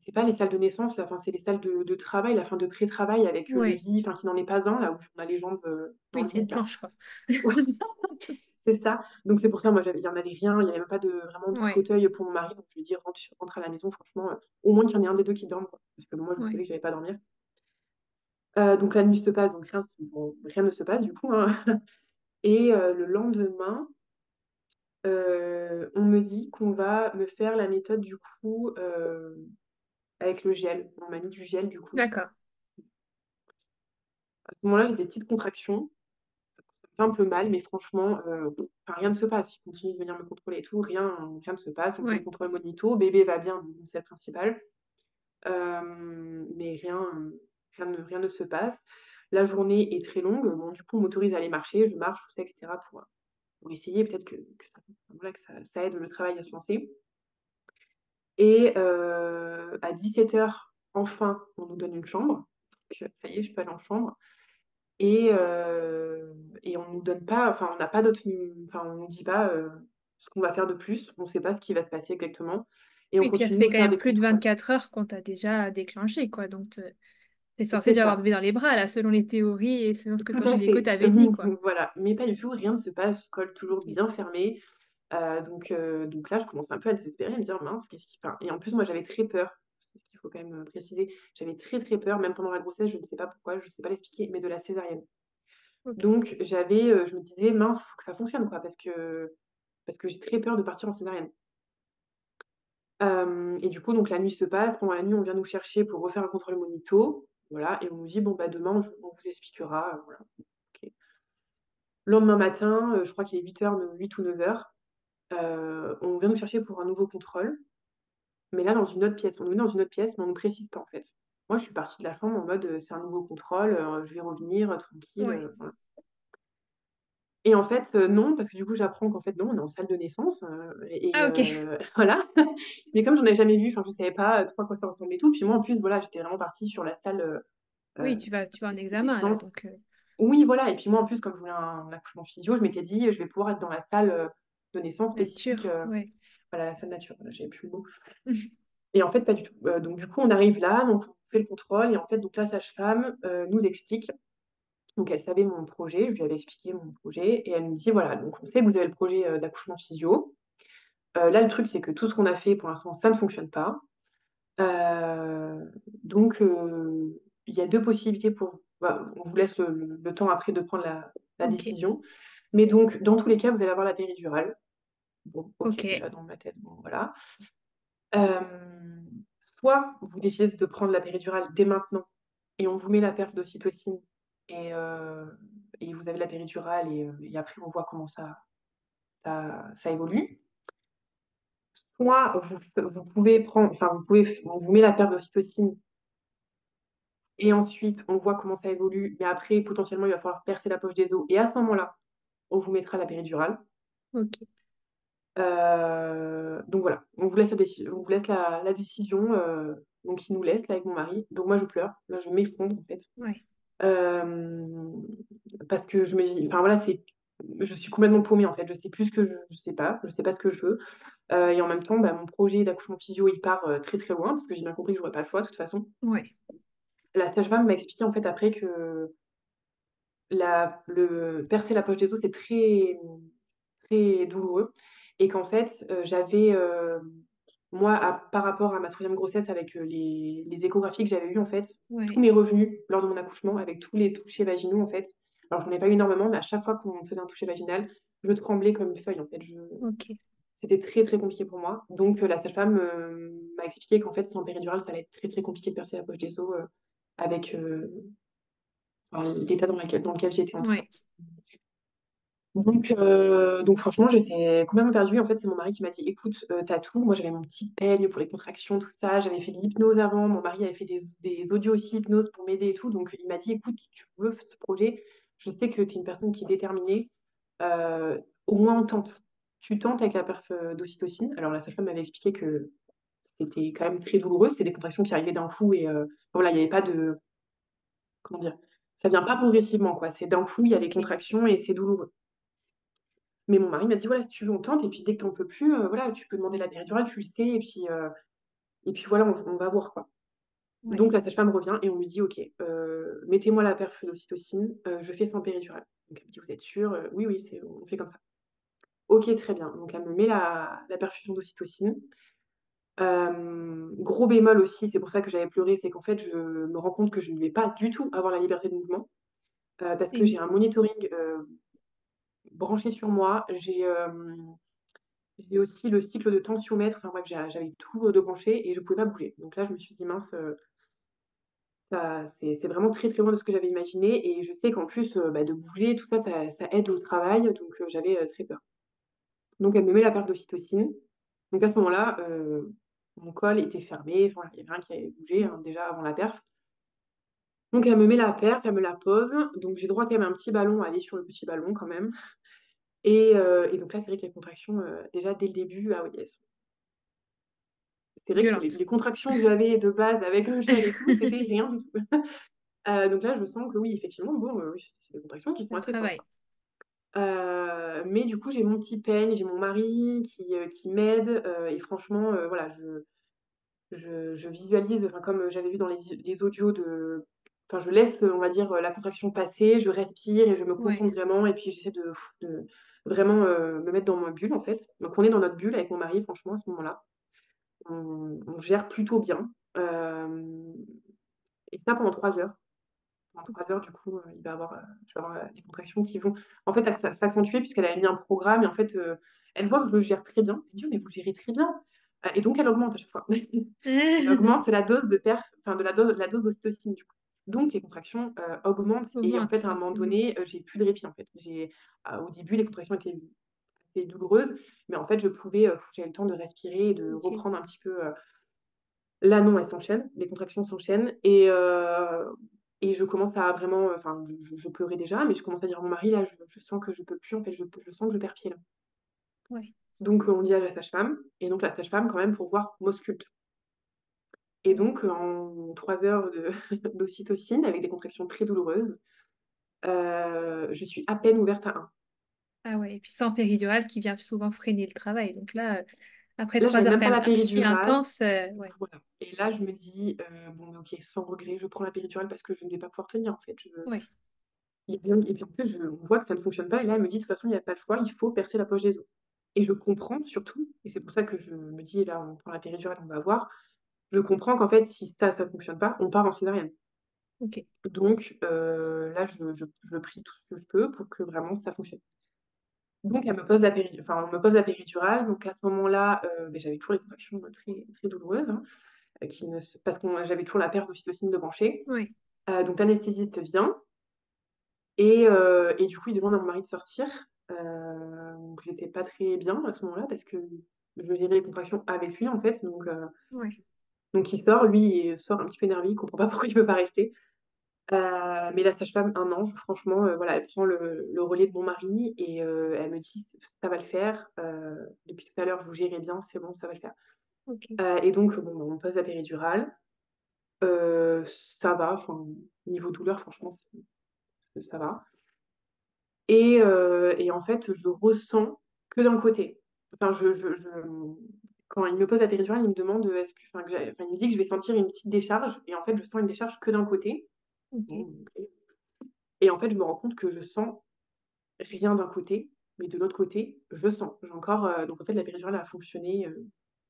C'est pas les salles de naissance, là, enfin, c'est les salles de travail, la fin de pré-travail avec le Ouais. lit, enfin, qui n'en est pas un, là où on a les jambes dans Oui, le c'est une vide, là. planche, quoi. C'est ça. Donc c'est pour ça, moi, il y en avait rien, il n'y avait même pas vraiment de Ouais. fauteuil pour mon mari. Donc je lui ai dit, rentre à la maison, franchement, au moins qu'il y en ait un des deux qui dorme, quoi. Parce que moi, je savais Ouais. que j'allais pas dormir. Donc la nuit se passe, donc rien ne se passe du coup, hein. Et le lendemain, on me dit qu'on va me faire la méthode du coup avec le gel. On m'a mis du gel du coup. D'accord. À ce moment-là, j'ai des petites contractions, ça me fait un peu mal, mais franchement, enfin, rien ne se passe. Ils continuent de venir me contrôler et tout, rien ne se passe. On fait le Ouais. contrôle monito, bébé va bien, donc c'est le principal. Mais rien ne se passe. La journée est très longue. Bon, du coup, on m'autorise à aller marcher, je marche, tout ça, etc. pour essayer peut-être voilà, ça aide le travail à se lancer. Et à 17 heures, enfin, on nous donne une chambre. Donc, ça y est, je peux aller en chambre. Et on nous donne pas, enfin, on n'a pas d'autre, enfin, on nous dit pas ce qu'on va faire de plus. On ne sait pas ce qui va se passer exactement. Et on Oui, puis ça continue de fait nous quand faire même des plus de contrôles. 24 heures qu'on t'a déjà déclenché, quoi. Donc, t'es censé C'est déjà avoir ça. bébé dans les bras, là, selon les théories et selon ce que Tout ton à gynéco fait. t'avait dit, quoi. Voilà. Mais pas du tout, rien ne se passe, colle toujours Ok. bien fermé. Donc là, je commence un peu à désespérer, à me dire, mince, qu'est-ce qui. Enfin, et en plus, moi, j'avais très peur. C'est ce qu'il faut quand même préciser. J'avais très peur, même pendant la grossesse, je ne sais pas pourquoi, je ne sais pas l'expliquer, mais de la césarienne. Ok. Donc, je me disais, mince, il faut que ça fonctionne, quoi, parce que j'ai très peur de partir en césarienne. Et du coup, donc la nuit se passe. Pendant la nuit, on vient nous chercher pour refaire un contrôle monito. Voilà, et on nous dit, bon, bah, demain, on vous expliquera. Voilà. Ok. Le lendemain matin, je crois qu'il est 8 heures, 8 ou 9 heures, on vient nous chercher pour un nouveau contrôle. Mais là, dans une autre pièce. On nous met dans une autre pièce, mais on ne nous précise pas, en fait. Moi, je suis partie de la chambre en mode, c'est un nouveau contrôle, je vais revenir tranquille. Ouais. Voilà. Et en fait, non, parce que du coup, j'apprends qu'en fait, non, on est en salle de naissance. Ah, ok. Voilà. Mais comme j'en avais jamais vu, enfin, je savais pas trop à quoi ça ressemblait et tout. Puis moi, en plus, voilà, j'étais vraiment partie sur la salle Oui, euh, tu vas en de examen, là, naissance. donc... Oui, voilà. Et puis moi, en plus, comme je voulais un accouchement physio, je m'étais dit, je vais pouvoir être dans la salle de naissance spécifique, nature, ouais. voilà, la salle nature. Voilà, j'avais plus le mot. Et en fait, pas du tout. Donc, du coup, on arrive là, donc on fait le contrôle. Et en fait, donc la sage-femme nous explique. Donc, elle savait mon projet, je lui avais expliqué mon projet. Et elle me dit, voilà, donc on sait que vous avez le projet d'accouchement physio. Là, le truc, c'est que tout ce qu'on a fait pour l'instant, ça ne fonctionne pas. Euh, donc, il y a deux possibilités pour vous. Bah, on vous laisse le temps après de prendre la Ok. décision. Mais donc, dans tous les cas, vous allez avoir la péridurale. Bon, ok, Ok. déjà dans ma tête, bon, voilà. Euh, Soit vous décidez de prendre la péridurale dès maintenant et on vous met la perte d'ocytocine et, euh, et vous avez la péridurale et après on voit comment ça évolue. Soit vous pouvez prendre, enfin on vous met la perte d'ocytocine et ensuite on voit comment ça évolue, mais après potentiellement il va falloir percer la poche des os et à ce moment-là on vous mettra la péridurale. Ok. Donc voilà, on vous laisse la décision, donc il nous laisse là avec mon mari. Donc moi je pleure, là je m'effondre en fait. Ouais. Euh, Parce que je me dis, enfin voilà, je suis complètement paumée en fait, je sais plus ce que je sais pas ce que je veux. Et en même temps, bah, mon projet d'accouchement physio il part très très loin parce que j'ai bien compris que j'aurais pas le choix de toute façon. Ouais. La sage-femme m'a expliqué en fait après que le percer la poche des os c'est très douloureux et qu'en fait j'avais moi par rapport à ma troisième grossesse avec les échographies que j'avais eues en fait tout Ouais. m'est revenu lors de mon accouchement avec tous les touchés vaginaux en fait. Alors j'en ai pas eu énormément mais à chaque fois qu'on faisait un toucher vaginal je tremblais comme une feuille en fait. Ok. C'était très compliqué pour moi donc la sage-femme m'a expliqué qu'en fait sans péridurale ça allait être très compliqué de percer la poche des os avec enfin, l'état dans lequel j'étais en tout cas. Ouais. Donc franchement, j'étais complètement perdue. En fait, c'est mon mari qui m'a dit, écoute, t'as tout. Moi, j'avais mon petit peigne pour les contractions, tout ça. J'avais fait de l'hypnose avant. Mon mari avait fait des audios aussi hypnose pour m'aider et tout. Donc il m'a dit, écoute, tu veux ce projet. Je sais que tu es une personne qui est déterminée. Euh, Au moins, on tente. Tu tentes avec la perf d'ocytocine. Alors la sage-femme m'avait expliqué que c'était quand même très douloureux. C'est des contractions qui arrivaient d'un coup et voilà, il n'y avait pas de... Comment dire? Ça vient pas progressivement, quoi. C'est d'un coup, il y a les Ok, contractions et c'est douloureux. Mais mon mari m'a dit, voilà, si tu veux, on tente, et puis dès que t'en peux plus, voilà, tu peux demander la péridurale, tu le sais, et puis voilà, on va voir, quoi. ouais, Donc la sage-femme revient et on lui dit, ok, mettez-moi la perf d'ocytocine, je fais sans péridurale. Donc elle me dit, vous êtes sûre? Oui, oui, on fait comme ça. Ok, très bien. Donc elle me met la perfusion d'ocytocine. Gros bémol aussi, c'est pour ça que j'avais pleuré, c'est qu'en fait, je me rends compte que je ne vais pas du tout avoir la liberté de mouvement, parce et que j'ai oui, un monitoring branché sur moi. J'ai aussi le cycle de tensiomètre, enfin bref, j'avais tout de branché et je pouvais pas bouger. Donc là, je me suis dit, mince, c'est vraiment très très loin de ce que j'avais imaginé. Et je sais qu'en plus, bah, de bouger, tout ça, ça aide au travail. Donc j'avais très peur. Donc elle me met la paire d'ocytocine. Donc à ce moment-là, mon col était fermé, enfin, il n'y avait rien qui avait bougé hein, déjà avant la perf. Donc elle me met la perf, elle me la pose. Donc j'ai droit quand même à un petit ballon, à aller sur le petit ballon quand même. Et donc là, c'est vrai que les contractions, déjà dès le début, ah oui, c'est vrai que violente. les contractions que j'avais de base avec le gel et tout, c'était rien du tout. Donc là, je sens que oui, effectivement, bon, oui, c'est des contractions qui sont Ça assez fortes, travaille. quoi. Mais du coup, j'ai mon petit peigne, j'ai mon mari qui m'aide. Et franchement, voilà, je visualise, enfin, comme j'avais vu dans les audios de... Enfin, je laisse, on va dire, la contraction passer, je respire et je me Ouais, concentre vraiment. Et puis, j'essaie de vraiment me mettre dans ma bulle, en fait. Donc, on est dans notre bulle avec mon mari, franchement, à ce moment-là. On gère plutôt bien. Et ça pendant 3 heures. Pendant ok, 3 heures, du coup, je vais avoir des contractions qui vont en fait s'accentuer puisqu'elle avait mis un programme et en fait, elle voit que je le gère très bien. Elle dit: «Oh, mais vous le gérez très bien». Et donc elle augmente à chaque fois. Elle augmente la dose de perf, enfin de la dose d'ocytocine du coup. Donc les contractions, augmentent et en augmente fait, à un moment forcément. donné, j'ai plus de répit en fait. Au début, les contractions étaient assez douloureuses, mais en fait, j'avais le temps de respirer et de Ok, reprendre un petit peu, là, non, elles s'enchaînent, les contractions s'enchaînent et je commence à vraiment, enfin, je pleurais déjà, mais je commence à dire à mon mari: «Là, je sens que je peux plus, en fait, je sens que je perds pied, là». ouais, Donc on dit à la sage-femme et donc la sage-femme, quand même, pour voir, m'ausculte et ouais. donc en 3 heures de d'ocytocine avec des contractions très douloureuses, je suis à peine ouverte à 1. Ah ouais, et puis sans péridurale qui vient souvent freiner le travail. Donc là, après Là, trois j'avais heures même quand pas même la archi péridurale, intense, ouais, voilà et là, je me dis: «Bon, OK, sans regret, je prends la péridurale parce que je ne vais pas pouvoir tenir, en fait, je». ouais, Et puis en plus, on voit que ça ne fonctionne pas et là, elle me dit: «De toute façon, il y a pas le choix, il faut percer la poche des os» et je comprends surtout et c'est pour ça que je me dis: «Là, on prend la péridurale, on va voir». Je comprends qu'en fait, si ça fonctionne pas, on part en césarienne. ok, Donc là, je prie tout ce que je peux pour que vraiment ça fonctionne. Donc elle me pose enfin, on me pose la péridurale, donc à ce moment-là, beh, j'avais toujours les contractions, très très douloureuses, hein, qui ne se parce que j'avais toujours la perte d'ocytocine de branché. ouais, Donc l'anesthésiste vient. Et du coup, il demande à mon mari de sortir. Donc j'étais pas très bien à ce moment-là parce que je gérais les contractions avec lui, en fait. ouais, Donc il sort, lui, il sort un petit peu énervé, il comprend pas pourquoi il veut pas rester. Mais la sage-femme, un ange, franchement, voilà, elle prend le relais de mon mari et elle me dit: «Ça va le faire, depuis tout à l'heure, vous gérez bien, c'est bon, ça va le faire». ok, Et donc bon, bah, on me pose la péridurale. Heu, Ça va, enfin, niveau douleur, franchement, ça va. Et en fait, je ressens que d'un côté. Enfin, quand il me pose la péridurale, il me demande, est-ce que enfin, il me dit que je vais sentir une petite décharge et en fait, je sens une décharge que d'un côté. ok, Bon, OK. Et en fait, je me rends compte que je sens rien d'un côté, mais de l'autre côté, je sens. J'ai encore, donc en fait, la péridurale a fonctionné,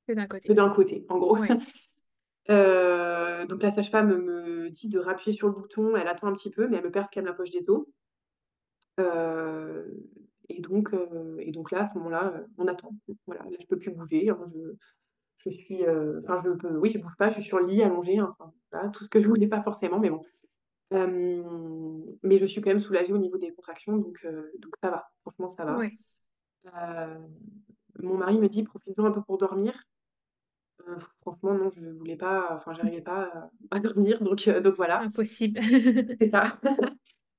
que d'un que côté. d'un côté, en gros. Ouais, Donc la sage-femme me dit de rappuyer sur le bouton, elle attend un petit peu, mais elle me perce quand même la poche des os. Heu et donc là, à ce moment-là, on attend. Voilà, là, je peux plus bouger, hein, je suis, enfin, je bouge pas, je suis sur le lit allongée, hein, enfin, voilà, tout ce que je voulais pas forcément, mais bon. Mais je suis quand même soulagée au niveau des contractions, donc ça va. Franchement, ça va. Ouais. Euh, Mon mari me dit, profite-en un peu pour dormir. Franchement, non, je voulais pas, enfin, j'arrivais pas à dormir, donc voilà, Impossible. c'est ça.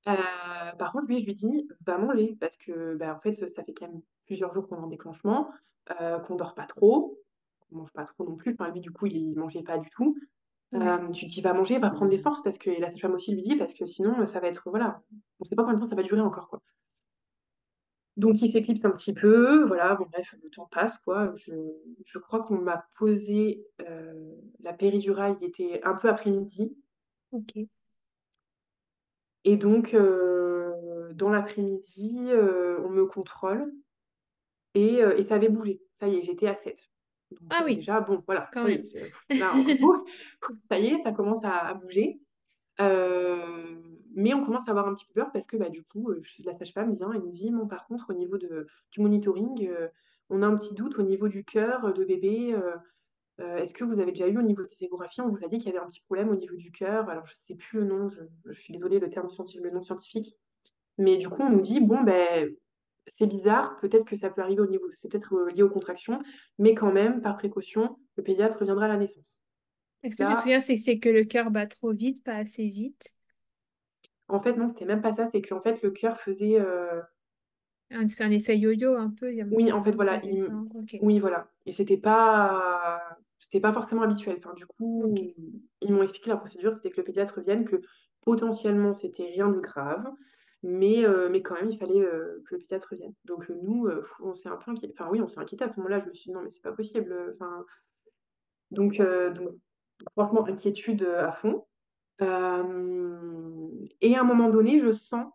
Par contre, lui, je lui dis, va manger, parce que, bah, en fait, ça fait quand même plusieurs jours qu'on est en déclenchement, qu'on dort pas trop, qu'on mange pas trop non plus. Enfin, lui, du coup, il mangeait pas du tout. Ouais. Tu dis, va manger, va prendre des forces, parce que et la sage-femme aussi lui dit, parce que sinon, ça va être, voilà, on sait pas combien de temps ça va durer encore, quoi. Donc, il s'éclipse un petit peu, voilà, bon, bref, le temps passe, quoi. Je crois qu'on m'a posé la péridurale, il était un peu après-midi, Ok. et donc, dans l'après-midi, on me contrôle, et ça avait bougé. Ça y est, j'étais à 7. Donc, Ah oui, déjà, bon, voilà, quand ça y même. est, là, ça y est, ça commence à bouger. Euh, mais on commence à avoir un petit peu peur parce que bah, du coup, la sage-femme vient et nous dit, bon, par contre, au niveau du monitoring, on a un petit doute au niveau du cœur de bébé. Est-ce que vous avez déjà eu au niveau des échographies, on vous a dit qu'il y avait un petit problème au niveau du cœur? Alors, je ne sais plus le nom, je suis désolée, le nom scientifique. Mais du coup, on nous dit, bon, ben, c'est bizarre, peut-être que ça peut arriver au niveau, c'est peut-être lié aux contractions, mais quand même, par précaution, le pédiatre reviendra à la naissance. Est-ce que tu te Là, souviens, c'est que le cœur bat trop vite, pas assez vite? en fait, non, c'était même pas ça, c'est qu'en fait, le cœur faisait. Ça fait un effet yo-yo un peu, Oui, en ça fait, monte, ça voilà. descend. Ok. Oui, voilà. Et c'était pas forcément habituel. Enfin, du Ok. coup, ils m'ont expliqué la procédure, c'était que le pédiatre vienne, que potentiellement, c'était rien de grave, mais quand même, il fallait que le pédiatre vienne. Donc, nous, on s'est un peu inquiété. Enfin, oui, on s'est inquiété à ce moment-là. Je me suis dit, non, mais c'est pas possible. Enfin, donc, franchement, inquiétude à fond. Et à un moment donné, je sens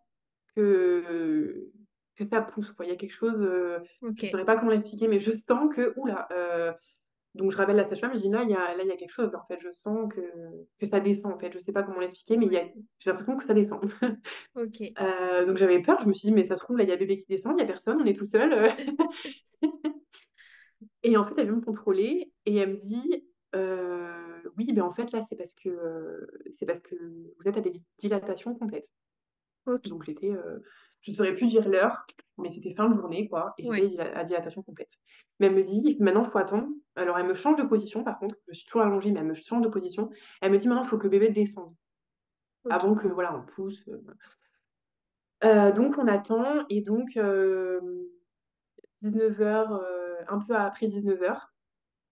que, que ça pousse, quoi. Il y a quelque chose, je ne Ok. saurais pas comment l'expliquer, mais je sens que, oula, donc je rappelle la sage-femme, je dis là, il y a quelque chose, en fait, je sens que ça descend, en fait, je ne sais pas comment l'expliquer, mais Ouais. j'ai l'impression que ça descend. Ok. Donc j'avais peur, je me suis dit, mais ça se trouve, là, il y a bébé qui descend, il n'y a personne, on est tout seul. Et en fait, elle vient me contrôler et elle me dit, oui, ben en fait, là, c'est parce que vous êtes à des dilatations complètes. Ok. Donc je ne saurais plus dire l'heure, mais c'était fin de journée, quoi, et Ouais. j'étais à dilatation complète. Mais elle me dit, maintenant, il faut attendre. Alors, elle me change de position, par contre, je suis toujours allongée, mais elle me change de position. Elle me dit, maintenant, il faut que bébé descende, Ok. avant que, voilà, on pousse. Donc, on attend, et donc, 19h, un peu après 19h,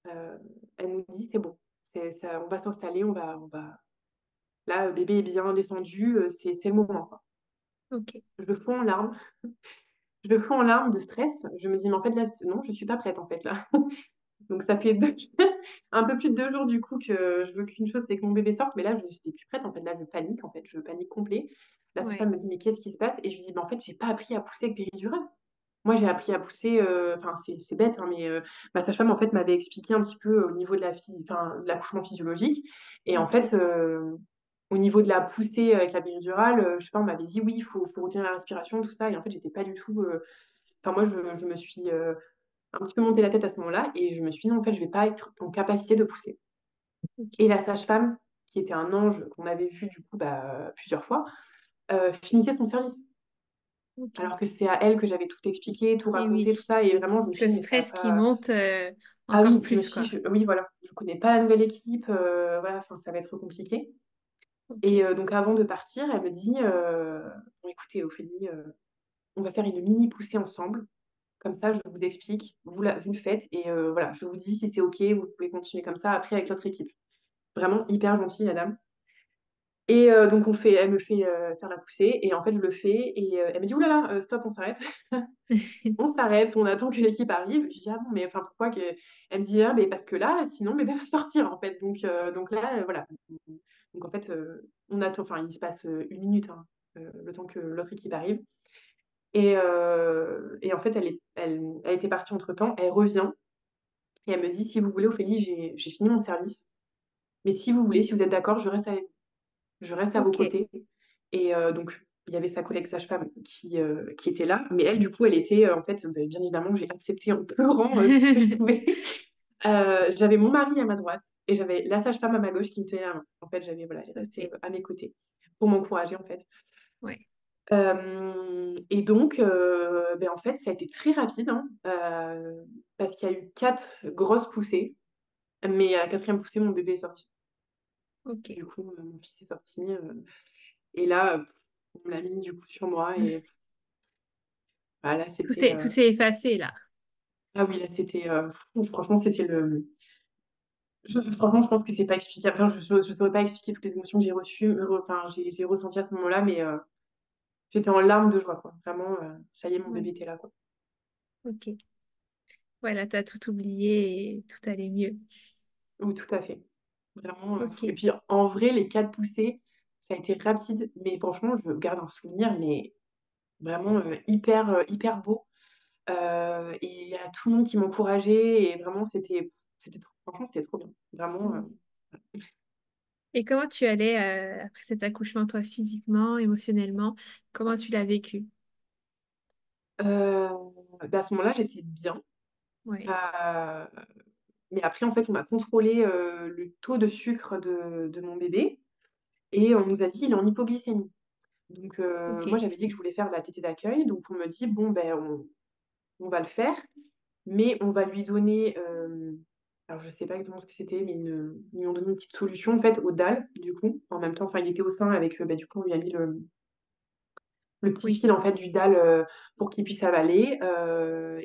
elle nous dit, c'est bon, ça, on va s'installer, là, bébé est bien descendu, c'est le moment, quoi. Ok. Je fonds en larmes. Je fonds en larmes de stress. Je me dis, mais en fait, là, non, je suis pas prête, en fait, là. Donc, ça fait un peu plus de 2 jours, du coup, que je veux qu'une chose, c'est que mon bébé sorte. Mais là, je n'étais plus prête, en fait. Là, je panique, en fait. Je panique complet. La Ouais. sage-femme me dit, mais qu'est-ce qui se passe? Et je lui dis, mais en fait, j'ai pas appris à pousser avec péridurale. Moi, j'ai appris à pousser, enfin, c'est bête, hein, mais ma sage-femme, en fait, m'avait expliqué un petit peu au niveau enfin, de l'accouchement physiologique. Et en Ok. fait, au niveau de la poussée avec la péridurale, je sais pas, on m'avait dit, oui, il faut retenir la respiration, tout ça. Et en fait, j'étais pas du tout. Enfin, moi, je me suis un petit peu monté la tête à ce moment-là et je me suis dit, non, en fait, je vais pas être en capacité de pousser. Et Ok. la sage-femme, qui était un ange qu'on avait vu, du coup, bah, plusieurs fois, finissait son service. Ok. Alors que c'est à elle que j'avais tout expliqué, tout Et raconté, tout oui. ça. Et vraiment, je me Donc, suis le dit, mais ça va stress qui pas. monte Ah encore oui, je me plus, suis dit, quoi. oui, voilà, je connais pas la nouvelle équipe, voilà, enfin, ça va être compliqué. Et Ok. donc, avant de partir, elle me dit, bon, écoutez, Ophélie, on va faire une mini poussée ensemble. Comme ça, je vous explique, vous le faites, et voilà, je vous dis si c'est OK, vous pouvez continuer comme ça après avec l'autre équipe. Vraiment hyper gentille, la dame. Et donc, elle me fait faire la poussée, et en fait, je le fais, et elle me dit, oulala, stop, on s'arrête. On s'arrête, on attend que l'équipe arrive. Je dis, ah bon, mais enfin, pourquoi que. Elle me dit, ah, mais parce que là, sinon, bébé va sortir, en fait. Donc là, voilà. Donc, en fait, on attend, enfin, il se passe 1 minute, hein, le temps que l'autre équipe arrive. Et en fait, elle était partie entre-temps, elle revient, et elle me dit, si vous voulez, Ophélie, j'ai fini mon service, mais si vous voulez, si vous êtes d'accord, je reste avec vous. Je reste à vos Ok. côtés. Et donc, il y avait sa collègue sage-femme qui était là, mais elle, du coup, elle était, en fait, bien évidemment, j'ai accepté en pleurant tout ce que je pouvais. J'avais mon mari à ma droite et j'avais la sage-femme à ma gauche qui me tenait la main. En fait, voilà, il restait Ok. à mes côtés pour m'encourager, en fait. Ouais. Et donc, ben, en fait, ça a été très rapide, hein, parce qu'il y a eu 4 grosses poussées, mais à la 4e poussée, mon bébé est sorti. Ok. Du coup, mon fils est sorti, et là, on me l'a mis du coup sur moi et bah, là, c'était, Tout s'est effacé là. ah oui, là, c'était, franchement, c'était le franchement, je pense que c'est pas explicable. Enfin, je saurais pas expliquer toutes les émotions que j'ai reçues, enfin, j'ai ressenties à ce moment-là, mais j'étais en larmes de joie, quoi. Vraiment, ça y est, mon Ouais. bébé était là, quoi. Ok. Voilà, t'as tout oublié et tout allait mieux. Oui, tout à fait. Vraiment, et Ok. puis en vrai, les 4 poussées, ça a été rapide, mais franchement, je garde un souvenir, mais vraiment, hyper beau. Et il y a tout le monde qui m'encourageait et vraiment, c'était trop franchement, c'était trop bien. Vraiment, Mm. Et comment tu allais après cet accouchement, toi, physiquement, émotionnellement? Comment tu l'as vécu? bah, à ce moment-là, j'étais bien, Ouais. heu, mais après, en fait, on a contrôlé, le taux de sucre de mon bébé et on nous a dit: «Il est en hypoglycémie». Donc Ok. moi, j'avais dit que je voulais faire de la tétée d'accueil, donc on me dit: «Bon, ben, on va le faire, mais on va lui donner, alors je sais pas exactement ce que c'était, mais ils lui ont donné une petite solution en fait au dalle du coup, en même temps, enfin il était au sein avec, bah, du coup on lui a mis le petit fil Oui. en fait du dalle, pour qu'il puisse avaler,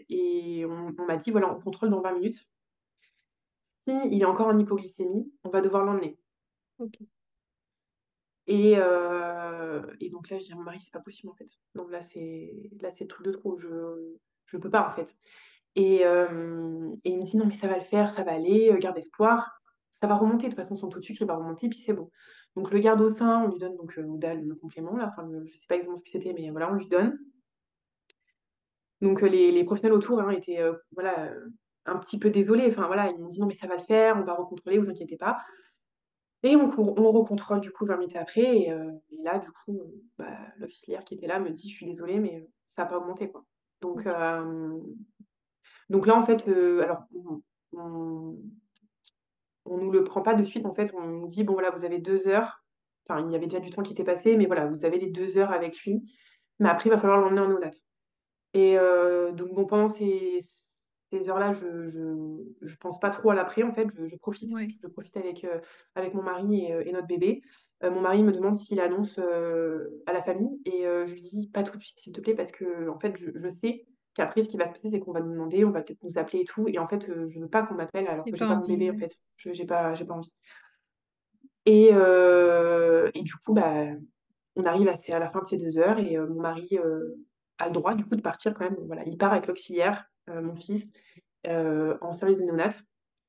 et on m'a dit: «Voilà, on contrôle dans 20 minutes. Si il est encore en hypoglycémie, on va devoir l'emmener». Ok. Et donc là je dis à mon mari: «C'est pas possible en fait. Donc là c'est le truc de trop, je peux pas en fait». Et il me dit: «Non mais ça va le faire, ça va aller, garde espoir, ça va remonter, de toute façon son taux de sucre il va remonter puis c'est bon». Donc le garde au sein, on lui donne donc, Oudal, le complément là, enfin je sais pas exactement ce que c'était, mais voilà, on lui donne. Donc, les professionnels autour, hein, étaient, voilà, un petit peu désolés, enfin voilà, ils m'ont dit: «Non mais ça va le faire, on va recontrôler, vous inquiétez pas». Et on recontrôle du coup 20 minutes après et là du coup, bah, l'auxiliaire qui était là me dit: «Je suis désolée mais, ça a pas augmenté quoi». Donc, Ok. hem Donc là, en fait, alors on on nous le prend pas de suite, en fait, on nous dit: «Bon voilà, vous avez 2 heures». Enfin, il y avait déjà du temps qui était passé, mais voilà, vous avez les 2 heures avec lui, mais après il va falloir l'emmener en néonat. Et donc bon, pendant ces heures-là, je pense pas trop à l'après, en fait, je profite. Ouais. Je profite avec mon mari et notre bébé. Mon mari me demande s'il annonce, à la famille et je lui dis: «Pas tout de suite, s'il te plaît», parce qu'en fait, je sais qu'après ce qui va se passer, c'est qu'on va nous demander, on va peut-être nous appeler et tout et en fait, je veux pas qu'on m'appelle alors J'ai que j'ai pas pas mon envie, bébé, en ouais. fait. J'ai pas envie. Et du coup, bah, on arrive à la fin de ces 2 heures et mon mari, a le droit du coup de partir quand même. Voilà, il part avec l'auxiliaire, mon fils, en service de néonat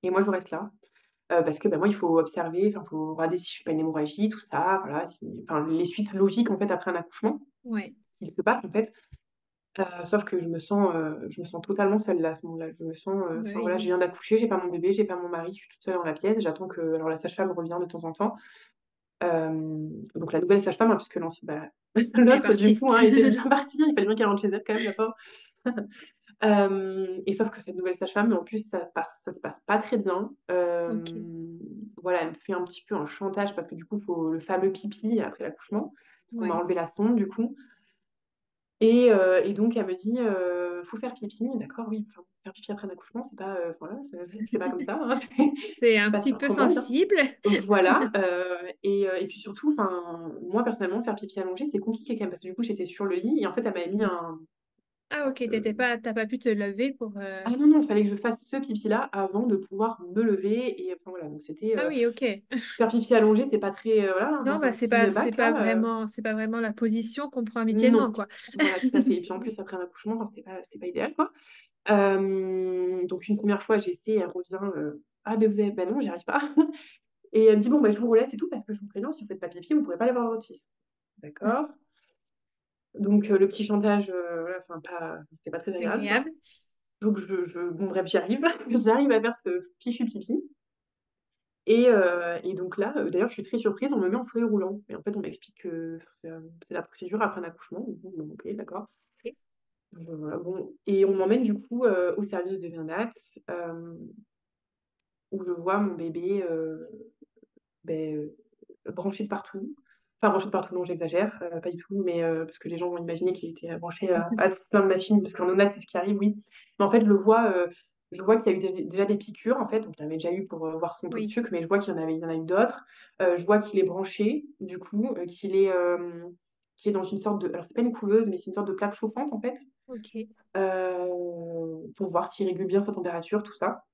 et moi je reste là, parce que, bah, moi il faut observer, enfin, il faut regarder si je fais pas une hémorragie, tout ça, voilà, si enfin les suites logiques en fait après un accouchement Ouais. qui se passent en fait. Sauf que je me sens totalement seule là, à ce moment-là. Je me sens, Bah enfin voilà, je oui. viens d'accoucher, j'ai pas mon bébé, j'ai pas mon mari, je suis toute seule dans la pièce, j'attends que alors la sage-femme revient de temps en temps. Donc la nouvelle sage-femme, hein, puisque bah, Elle est l'autre du partie. coup, hein, était bien partie, il fallait bien qu'elle rentre chez elle quand même la pauvre. Et sauf que cette nouvelle sage-femme, en plus ça se passe pas très bien. Ok. Voilà, elle me fait un petit peu un chantage parce que du coup, il faut le fameux pipi après l'accouchement, parce qu'on m'a Ouais. enlevé la sonde du coup. Et donc elle me dit: «Faut faire pipi». D'accord, oui, enfin, faire pipi après un accouchement, c'est pas, voilà, c'est pas comme ça, hein, C'est c'est un pas petit sur peu commande, hein. sensible. Voilà, et puis surtout, enfin, moi personnellement, faire pipi allongé, c'est compliqué quand même parce que du coup, j'étais sur le lit et en fait, elle m'avait mis Ah ok, heu t'as pas pu te lever pour... ah non, non, il fallait que je fasse ce pipi-là avant de pouvoir me lever et enfin voilà, donc c'était, Ah oui, ok. faire pipi allongé, c'est pas très, voilà, hein, Non, dans bah un petit c'est bac pas là, c'est pas vraiment la position qu'on prend habituellement, non. quoi. Voilà, tout à fait et puis en plus après un accouchement, enfin, c'était pas idéal, quoi. Donc une première fois, j'ai essayé, elle revient, «Ah beh, vous avez bah non, j'y arrive pas» et elle me dit: «Bon, bah, je vous relaisse et tout parce que je vous préviens, si vous faites pas pipi, vous pourrez pas aller voir votre fils». D'accord. Donc le petit chantage, voilà, enfin pas c'était pas très agréable, quoi. Agréable. Donc bon bref, j'y arrive. J'arrive à faire ce fichu pipi et donc là, d'ailleurs, je suis très surprise, on me met en fauteuil roulant et en fait, on m'explique que c'est la procédure après un accouchement. Donc bon, OK, d'accord. Ok. Voilà, bon et on m'emmène du coup, au service de néonat, hem où je vois mon bébé, beh, branché de partout. Enfin branché de partout, non, j'exagère, pas du tout, mais parce que les gens vont imaginer qu'il était branché à plein de machines, parce qu'en neonate, c'est ce qui arrive, oui. Mais en fait, je vois qu'il y a eu déjà des piqûres, en fait, donc il y en avait déjà eu pour, voir son taux de Oui, sucre, mais je vois qu'il y en a eu d'autres. Je vois qu'il est branché, du coup, qu'il est dans une sorte de, alors c'est pas une couveuse, mais c'est une sorte de plaque chauffante, en fait, ok. pour voir s'il régule bien sa température, tout ça.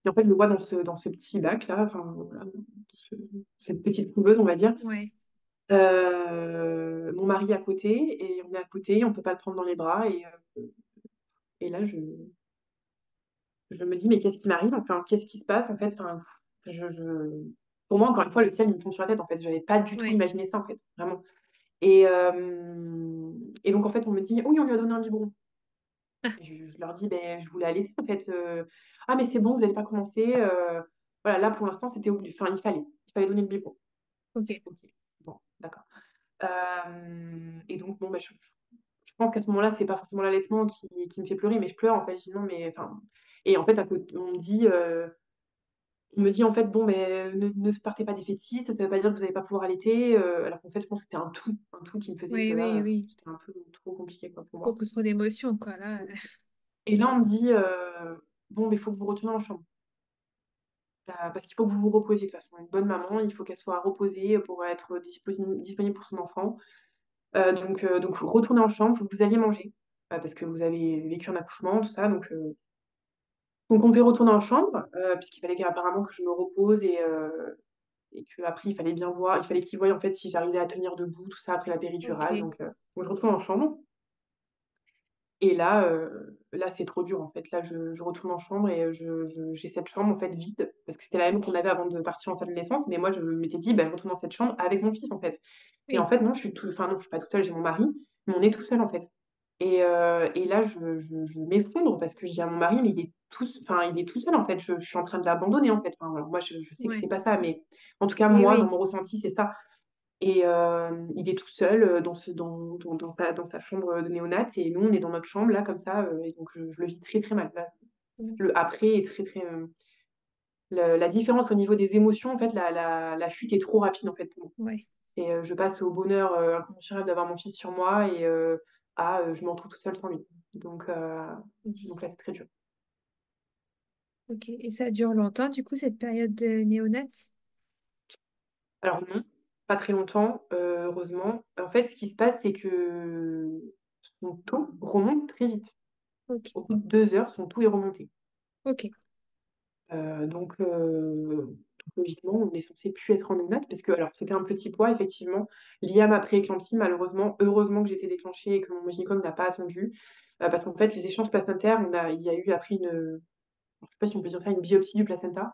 Et en fait, je le vois dans ce petit bac-là, enfin, voilà, ce cette petite couveuse, on va dire. Ouais, Mon mari à côté et on est à côté, on peut pas le prendre dans les bras et là je me dis: «Mais qu'est-ce qui m'arrive? Enfin, qu'est-ce qui se passe en fait?» Enfin, je pour moi, encore une fois, le ciel, il me tombe sur la tête, en fait. J'avais pas du tout ouais, imaginé ça, en fait, vraiment et donc en fait, on me dit: «Oui, on lui a donné un biberon». Et je leur dis: «Beh, je voulais allaiter, en fait, «Ah mais c'est bon, vous allez pas commencer, voilà, là, pour l'instant, c'était obli enfin, il fallait donner le biberon». ok. OK, bon, d'accord. Et donc bon, bah, je pense qu'à ce moment-là, c'est pas forcément l'allaitement qui me fait pleurer, mais je pleure en fait. Je dis: «Non mais» enfin et en fait à côté on me dit en fait: «Bon mais ne partez pas défaitistes, ça veut pas dire que vous allez pas pouvoir allaiter», alors qu'en fait je pense que c'était un tout qui me faisait que Oui, oui, là, oui. c'était un peu trop compliqué quoi pour moi. Beaucoup trop d'émotions, quoi, là. Mmh et là on me dit: «Bon mais il faut que vous retourniez en chambre, parce qu'il faut que vous vous reposiez de toute façon. Une bonne maman, il faut qu'elle soit reposée pour être disponible pour son enfant». Donc retournez en chambre, faut que vous alliez manger, parce que vous avez vécu un accouchement, tout ça, donc on peut retourner en chambre, puisqu'il fallait qu'apparemment que je me repose et qu'après il fallait qu'il voie en fait si j'arrivais à tenir debout, tout ça après la péridurale, Ok, donc je retourne en chambre et là c'est trop dur en fait. Là je retourne en chambre et j'ai cette chambre en fait vide, parce que c'était la même qu'on oui, avait avant de partir en salle de naissance, mais moi je m'étais dit: «Bah, je retourne dans cette chambre avec mon fils en fait». Et en oui, fait non, non, je suis pas toute seule, j'ai mon mari, mais on est tout seul en fait. Et là je m'effondre parce que je dis à mon mari: «Mais il est tout seul en fait, je suis en train de l'abandonner en fait». Enfin alors moi je sais que ouais, c'est pas ça, mais en tout cas oui, moi dans oui, mon ressenti c'est ça. Et il est tout seul, dans sa chambre, de néonat et nous on est dans notre chambre là comme ça, et donc je le vis très, très mal là. ouais, Le après est très, très, la différence au niveau des émotions en fait la chute est trop rapide en fait pour moi. ouais, Et je passe au bonheur, inconditionnel d'avoir mon fils sur moi je me retrouve toute seule sans lui. Donc heu, oui. donc là c'est très dur. Ok. Et ça dure longtemps, du coup, cette période de néonat? Alors non, pas très longtemps, heureusement. En fait, ce qui se passe, c'est que son taux remonte très vite. Ok, Au bout de 2 heures, son taux est remonté. ok, Donc logiquement, on est censé plus être en néonat parce que alors c'était un petit poids effectivement lié à ma prééclampsie malheureusement. Heureusement que j'ai été déclenchée et que mon gynécologue n'a pas attendu, parce qu'en fait les échanges placentaires, il y a eu après je sais pas si on peut dire ça, une biopsie du placenta,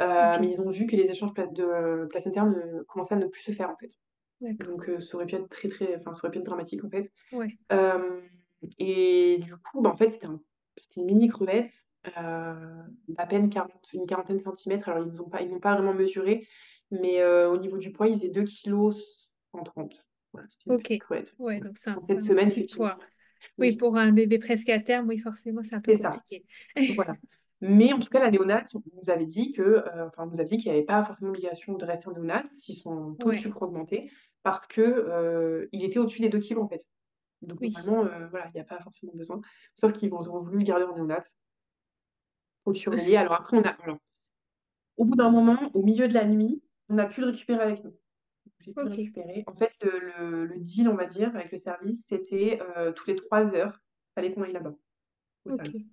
ok, mais ils ont vu que les échanges placentaires commençaient à ne plus se faire en fait. d'accord. Donc ça aurait pu être ça aurait pu être dramatique en fait. Ouais, Hem Et du coup, bah, en fait, c'était une mini crevette, d'à peine une quarantaine de centimètres. Alors ils n'ont pas vraiment mesuré, mais au niveau du poids, il faisait 2 kilogrammes 130. Voilà, c'était une ok. petite crevette. Ouais, Voilà. donc c'est En 7 un semaines, petit effectivement. poids. Oui, Oui, pour un bébé presque à terme, oui, forcément, c'est un peu c'est ça, compliqué. voilà. Mais en tout cas, la néonate, on nous avait dit on nous avait dit qu'il y avait pas forcément obligation de rester en néonate si son taux de Ouais, sucre augmentait parce que, il était au-dessus des 2 kilogrammes en fait. Donc oui, normalement, voilà, il y a pas forcément besoin. Sauf qu'ils ont voulu le garder en néonat pour le surveiller. Alors après, au bout d'un moment, au milieu de la nuit, on a pu le récupérer avec nous. J'ai pu le ok, récupérer. En fait, le deal, on va dire, avec le service, c'était, toutes les 3 heures, il fallait qu'on aille là-bas, au ok, service.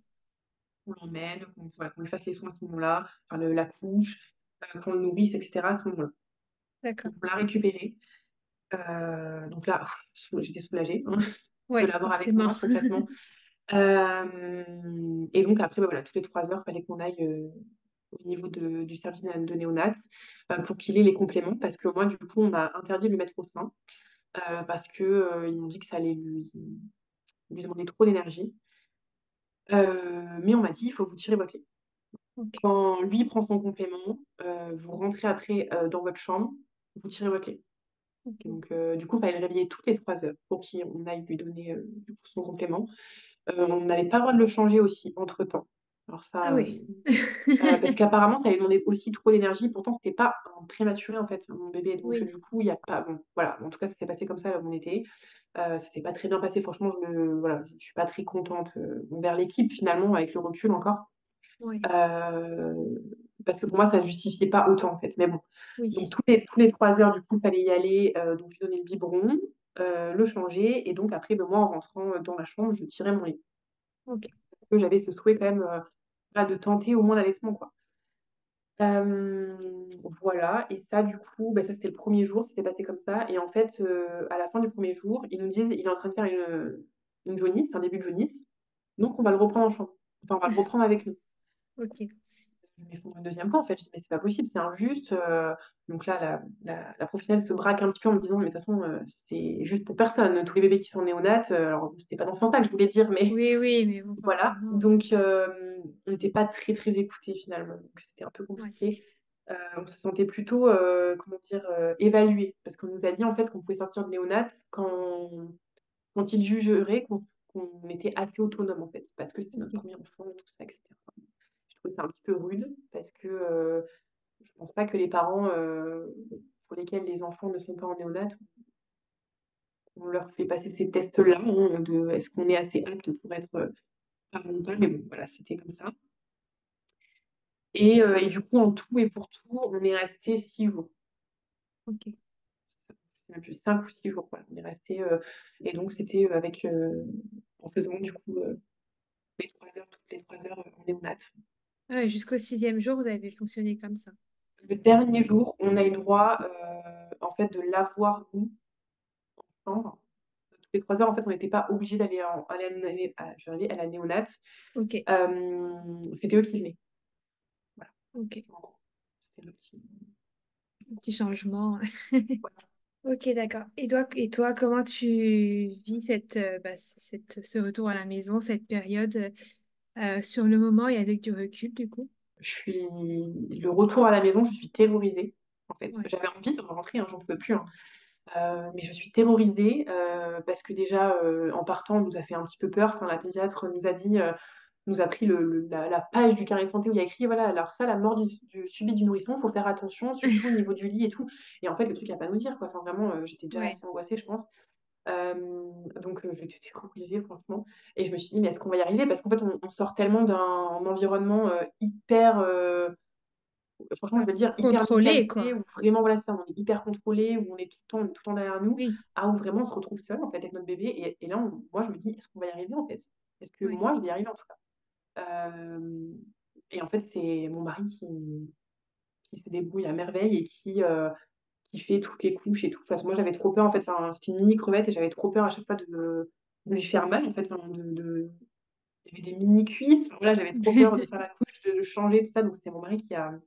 On l'emmène, qu'on lui fasse les soins à ce moment-là, enfin la couche, qu'on le nourrisse et cetera à ce moment-là. d'accord. Donc on l'a récupéré, donc là, j'étais soulagée, hein, de Ouais, l'avoir avec forcément. moi concrètement. Et donc après, bah, voilà, toutes les 3 heures, fallait qu'on aille, au niveau du service de néonat, pour qu'il ait les compléments. Parce que moi, du coup, on m'a interdit de le mettre au sein, parce que, ils m'ont dit que ça allait lui demander trop d'énergie. Mais on m'a dit: «Il faut que vous tirez votre lait. Ok, Quand lui prend son complément, vous rentrez après, dans votre chambre, vous tirez votre lait». ok, Donc du coup, il fallait le réveiller toutes les 3 heures pour qu'on aille lui donner, du coup son complément. On n'avait pas le droit de le changer aussi entre-temps. Alors Ah ça, oui. parce qu'apparemment, ça lui demandait aussi trop d'énergie. Pourtant, c'était pas un prématuré, en fait, mon bébé. Donc, Oui, du coup, il y a pas. Bon, voilà. En tout cas, ça s'est passé comme ça, là où on était. Ça s'est pas très bien passé. Franchement, voilà, je suis pas très contente envers l'équipe, finalement, avec le recul encore. oui, Euh, Parce que pour moi, ça justifiait pas autant, en fait. Mais bon. Donc, oui. tous les 3 heures, du coup, il fallait y aller. Donc, lui donner le biberon, le changer. Et donc, après, ben, moi, en rentrant dans la chambre, je tirais mon lait. Ok, Parce que j'avais ce souhait quand même voilà, de tenter au moins l'allaitement, quoi. Voilà, et ça, du coup, bah, ça c'était le premier jour, c'était passé comme ça. Et en fait, à la fin du premier jour, ils nous disent il est en train de faire une jaunisse, un début de jaunisse, donc on va le reprendre en chambre. Enfin, on va le reprendre avec nous. ok. Je m'effondre une deuxième fois, en fait. Je dis, mais c'est pas possible, c'est injuste. Donc là, la professionnelle se braque un petit peu en me disant, mais de toute façon, c'est juste pour personne. Tous les bébés qui sont néonates, alors c'était pas dans ce sens-là que je voulais dire, mais Oui, oui, mais bon, voilà. forcément. Donc, on n'était pas très, très écoutés finalement. Donc, c'était un peu Ouais, compliqué. On se sentait plutôt, comment dire, évalués. Parce qu'on nous a dit en fait qu'on pouvait sortir de néonat quand ils jugeraient qu'on était assez autonome en fait. Parce que c'était notre ok. premier enfant et tout ça, etc. Je trouvais ça un petit peu rude parce que je pense pas que les parents pour lesquels les enfants ne sont pas en néonat, on leur fait passer ces tests-là, hein, de est-ce qu'on est assez apte pour être parent ou pas. Mais bon, voilà, c'était comme ça. Et du coup, en tout et pour tout, on est resté 6 jours. Ok. Même plus 5 ou 6 jours. Voilà. On est resté. Et donc, c'était en faisant du coup les 3 heures, toutes les 3 heures en néonat. Ah ouais, jusqu'au sixième jour, vous avez fonctionné comme ça. Le dernier jour, on a eu droit en fait de l'avoir nous ensemble. Toutes les 3 heures, en fait, on n'était pas obligé d'aller je vais arriver à la néonate. Ok, C'était eux qui venaient. Voilà. ok. En gros, c'était le petit. Petit changement. Voilà. Ok, d'accord. Et toi, comment tu vis ce retour à la maison, cette période sur le moment et avec du recul, du coup? Le retour à la maison, je suis terrorisée. En fait, Ouais. j'avais envie de rentrer, hein, j'en pouvais plus, hein. Mais je suis terrorisée parce que déjà, en partant, on nous a fait un petit peu peur. Enfin, la pédiatre nous a dit, nous a pris la page du carnet de santé où il y a écrit, voilà, alors ça, la mort subie du nourrisson, il faut faire attention, surtout au niveau du lit et tout. Et en fait, le truc à pas nous dire, quoi. Enfin, vraiment, j'étais déjà Ouais, assez angoissée, je pense. Euh, donc, j'étais terrorisée, franchement. Et je me suis dit, mais est-ce qu'on va y arriver? Parce qu'en fait, on sort tellement d'un environnement hyper franchement, je pas vais le dire, hyper contrôlé, médicalisé, quoi. où vraiment, voilà, ça, on est hyper contrôlé, où on est tout le temps derrière nous, Oui, à où vraiment on se retrouve seul, en fait, avec notre bébé. Et là, moi, je me dis, est-ce qu'on va y arriver, en fait? Est-ce que oui, moi, je vais y arriver, en tout cas? Et en fait, c'est mon mari qui se débrouille à merveille et qui fait toutes les couches et tout. Enfin, moi, j'avais trop peur, en fait. Enfin, c'était une mini crevette et j'avais trop peur à chaque fois de lui faire mal, en fait. Enfin, il y avait des mini cuisses. Enfin, voilà, j'avais trop peur de faire la couche, de changer, tout ça. Donc, c'est mon mari qui a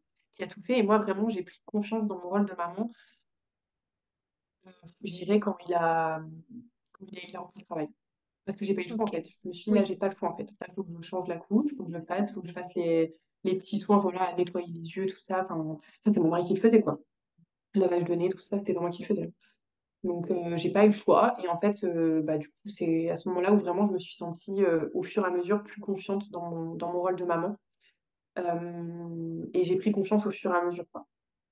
tout fait. Et moi, vraiment, j'ai pris confiance dans mon rôle de maman, je dirais, quand il a repris le travail. Parce que j'ai pas eu le choix, en ok. fait. Je me suis dit, là, Oui, j'ai pas le choix, en fait. Là, il faut que je change la couche, il faut que je le fasse, il faut que je fasse les petits soins, voilà, nettoyer les yeux, tout ça. Enfin, ça, c'est mon mari qui le faisait, quoi. Lavage de nez, tout ça, c'était moi qui le faisais. Donc, j'ai pas eu le choix. Et en fait, bah, du coup, c'est à ce moment-là où vraiment je me suis sentie, au fur et à mesure, plus confiante dans mon rôle de maman. Et j'ai pris confiance au fur et à mesure, quoi.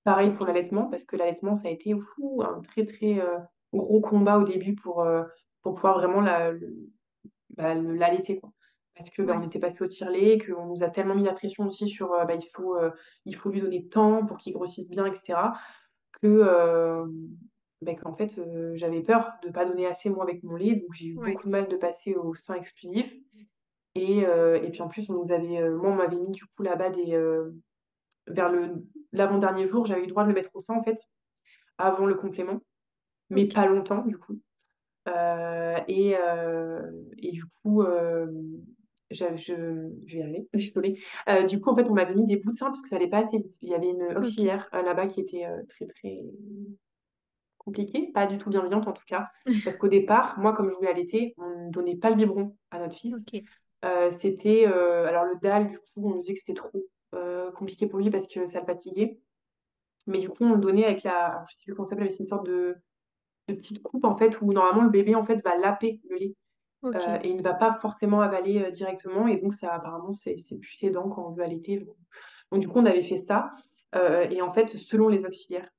Pareil pour ok. l'allaitement, parce que l'allaitement, ça a été un très, très gros combat au début pour pouvoir vraiment l'allaiter, quoi. Parce que bah, on Ouais, était passé au tire-lait, qu'on nous a tellement mis la pression aussi sur bah, il faut lui donner de temps pour qu'il grossisse bien, etc. Que, bah, qu'en fait, j'avais peur de ne pas donner assez, moi, avec mon lait. Donc, j'ai eu ouais, beaucoup de mal de passer au sein exclusif. Et puis, en plus, moi, on m'avait mis du coup là-bas vers l'avant-dernier jour, j'avais eu le droit de le mettre au sein, en fait, avant le complément, mais ok. pas longtemps, du coup. Et du coup, je vais y arriver, désolée. Du coup, en fait, on m'avait mis des bouts de sein parce que ça allait pas assez vite. Il y avait une Ok. auxiliaire là-bas qui était très, très compliquée, pas du tout bienveillante en tout cas. Parce qu'au départ, moi, comme je voulais allaiter, on ne donnait pas le biberon à notre fils. Ok. C'était, alors le dalle, du coup, on nous disait que c'était trop compliqué pour lui parce que ça le fatiguait. Mais du coup, on le donnait avec alors, je sais plus comment ça s'appelle, mais c'est une sorte de petite coupe en fait où normalement le bébé en fait va laper le lait. Ok. et il ne va pas forcément avaler directement. Et donc, ça, apparemment, c'est plus aidant quand on veut allaiter. Donc, du coup, on avait fait ça. Et en fait, selon les auxiliaires,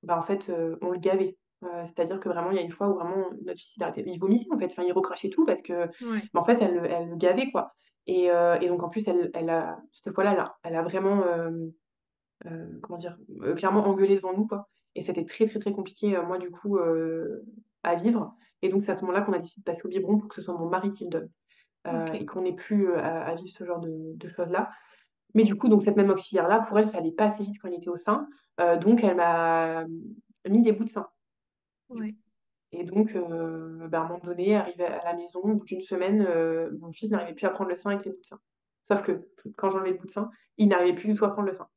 bah, en fait, on le gavait. C'est-à-dire que vraiment, il y a une fois où vraiment notre fils, il vomissait, en fait. Enfin, il recrachait tout parce que, Ouais. bah, en fait, elle le gavait, quoi. Et donc, en plus, elle a cette fois-là, elle a vraiment, comment dire? Clairement engueulé devant nous, quoi. Et c'était très, très, très compliqué, moi, du coup, à vivre. Et donc, c'est à ce moment-là qu'on a décidé de passer au biberon pour que ce soit mon mari qui le donne, Ok. et qu'on n'ait plus, à vivre ce genre de choses-là. Mais du coup, donc cette même auxiliaire-là, pour elle, ça allait pas assez vite quand il était au sein, donc elle m'a mis des bouts de sein, du coup. Ouais. Et donc, bah, à un moment donné, arrivé à la maison, au bout d'une semaine, mon fils n'arrivait plus à prendre le sein avec les bouts de sein. Sauf que quand j'enlevais le bout de sein, il n'arrivait plus du tout à prendre le sein.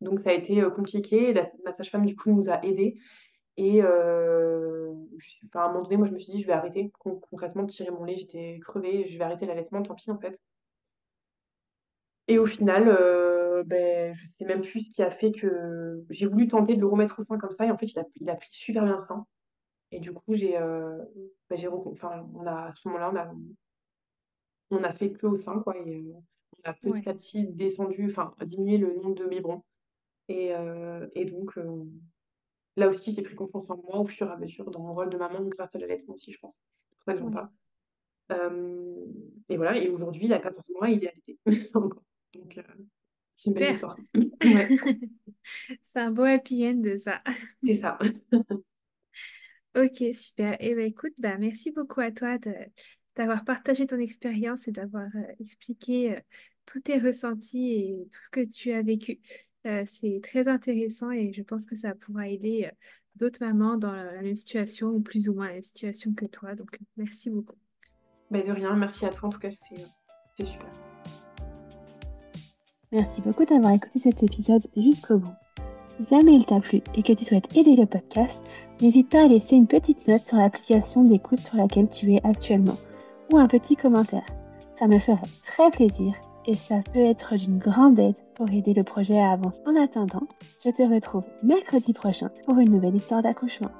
Donc ça a été, compliqué. Ma sage-femme, du coup, nous a aidés et enfin, à un moment donné, moi, je me suis dit: «Je vais arrêter concrètement de tirer mon lait». J'étais crevée, je vais arrêter l'allaitement, tant pis, en fait. Et au final, beh, je sais même plus ce qui a fait que j'ai voulu tenter de le remettre au sein comme ça et en fait, il a pris super bien le sein et du coup, bah, j'ai recon enfin, on a à ce moment-là, on a fait que au sein, quoi. Et on a petit Ouais. à petit descendu, enfin, diminué le nombre de biberons et donc là aussi, j'ai pris confiance en moi au fur et à mesure dans mon rôle de maman grâce à l'allaitement aussi, je pense. C'est pour ça que j'en Ouais. parle. Hem Et voilà, et aujourd'hui, il a 14 mois, il est allaité encore, donc c'est une belle Super. victoire. Ouais, C'est un beau happy end de ça. c'est ça. Ok, super. Et ben écoute, bah, merci beaucoup à toi d'avoir partagé ton expérience et d'avoir expliqué tous tes ressentis et tout ce que tu as vécu. C'est très intéressant et je pense que ça pourra aider d'autres mamans dans la même situation ou plus ou moins la même situation que toi. Donc, merci beaucoup. Bah, de rien, merci à toi en tout cas, c'était super. Merci beaucoup d'avoir écouté cet épisode jusqu'au bout. Si jamais il t'a plu et que tu souhaites aider le podcast, n'hésite pas à laisser une petite note sur l'application d'écoute sur laquelle tu es actuellement ou un petit commentaire. Ça me ferait très plaisir et ça peut être d'une grande aide pour aider le projet à avancer. En attendant, je te retrouve mercredi prochain pour une nouvelle histoire d'accouchement.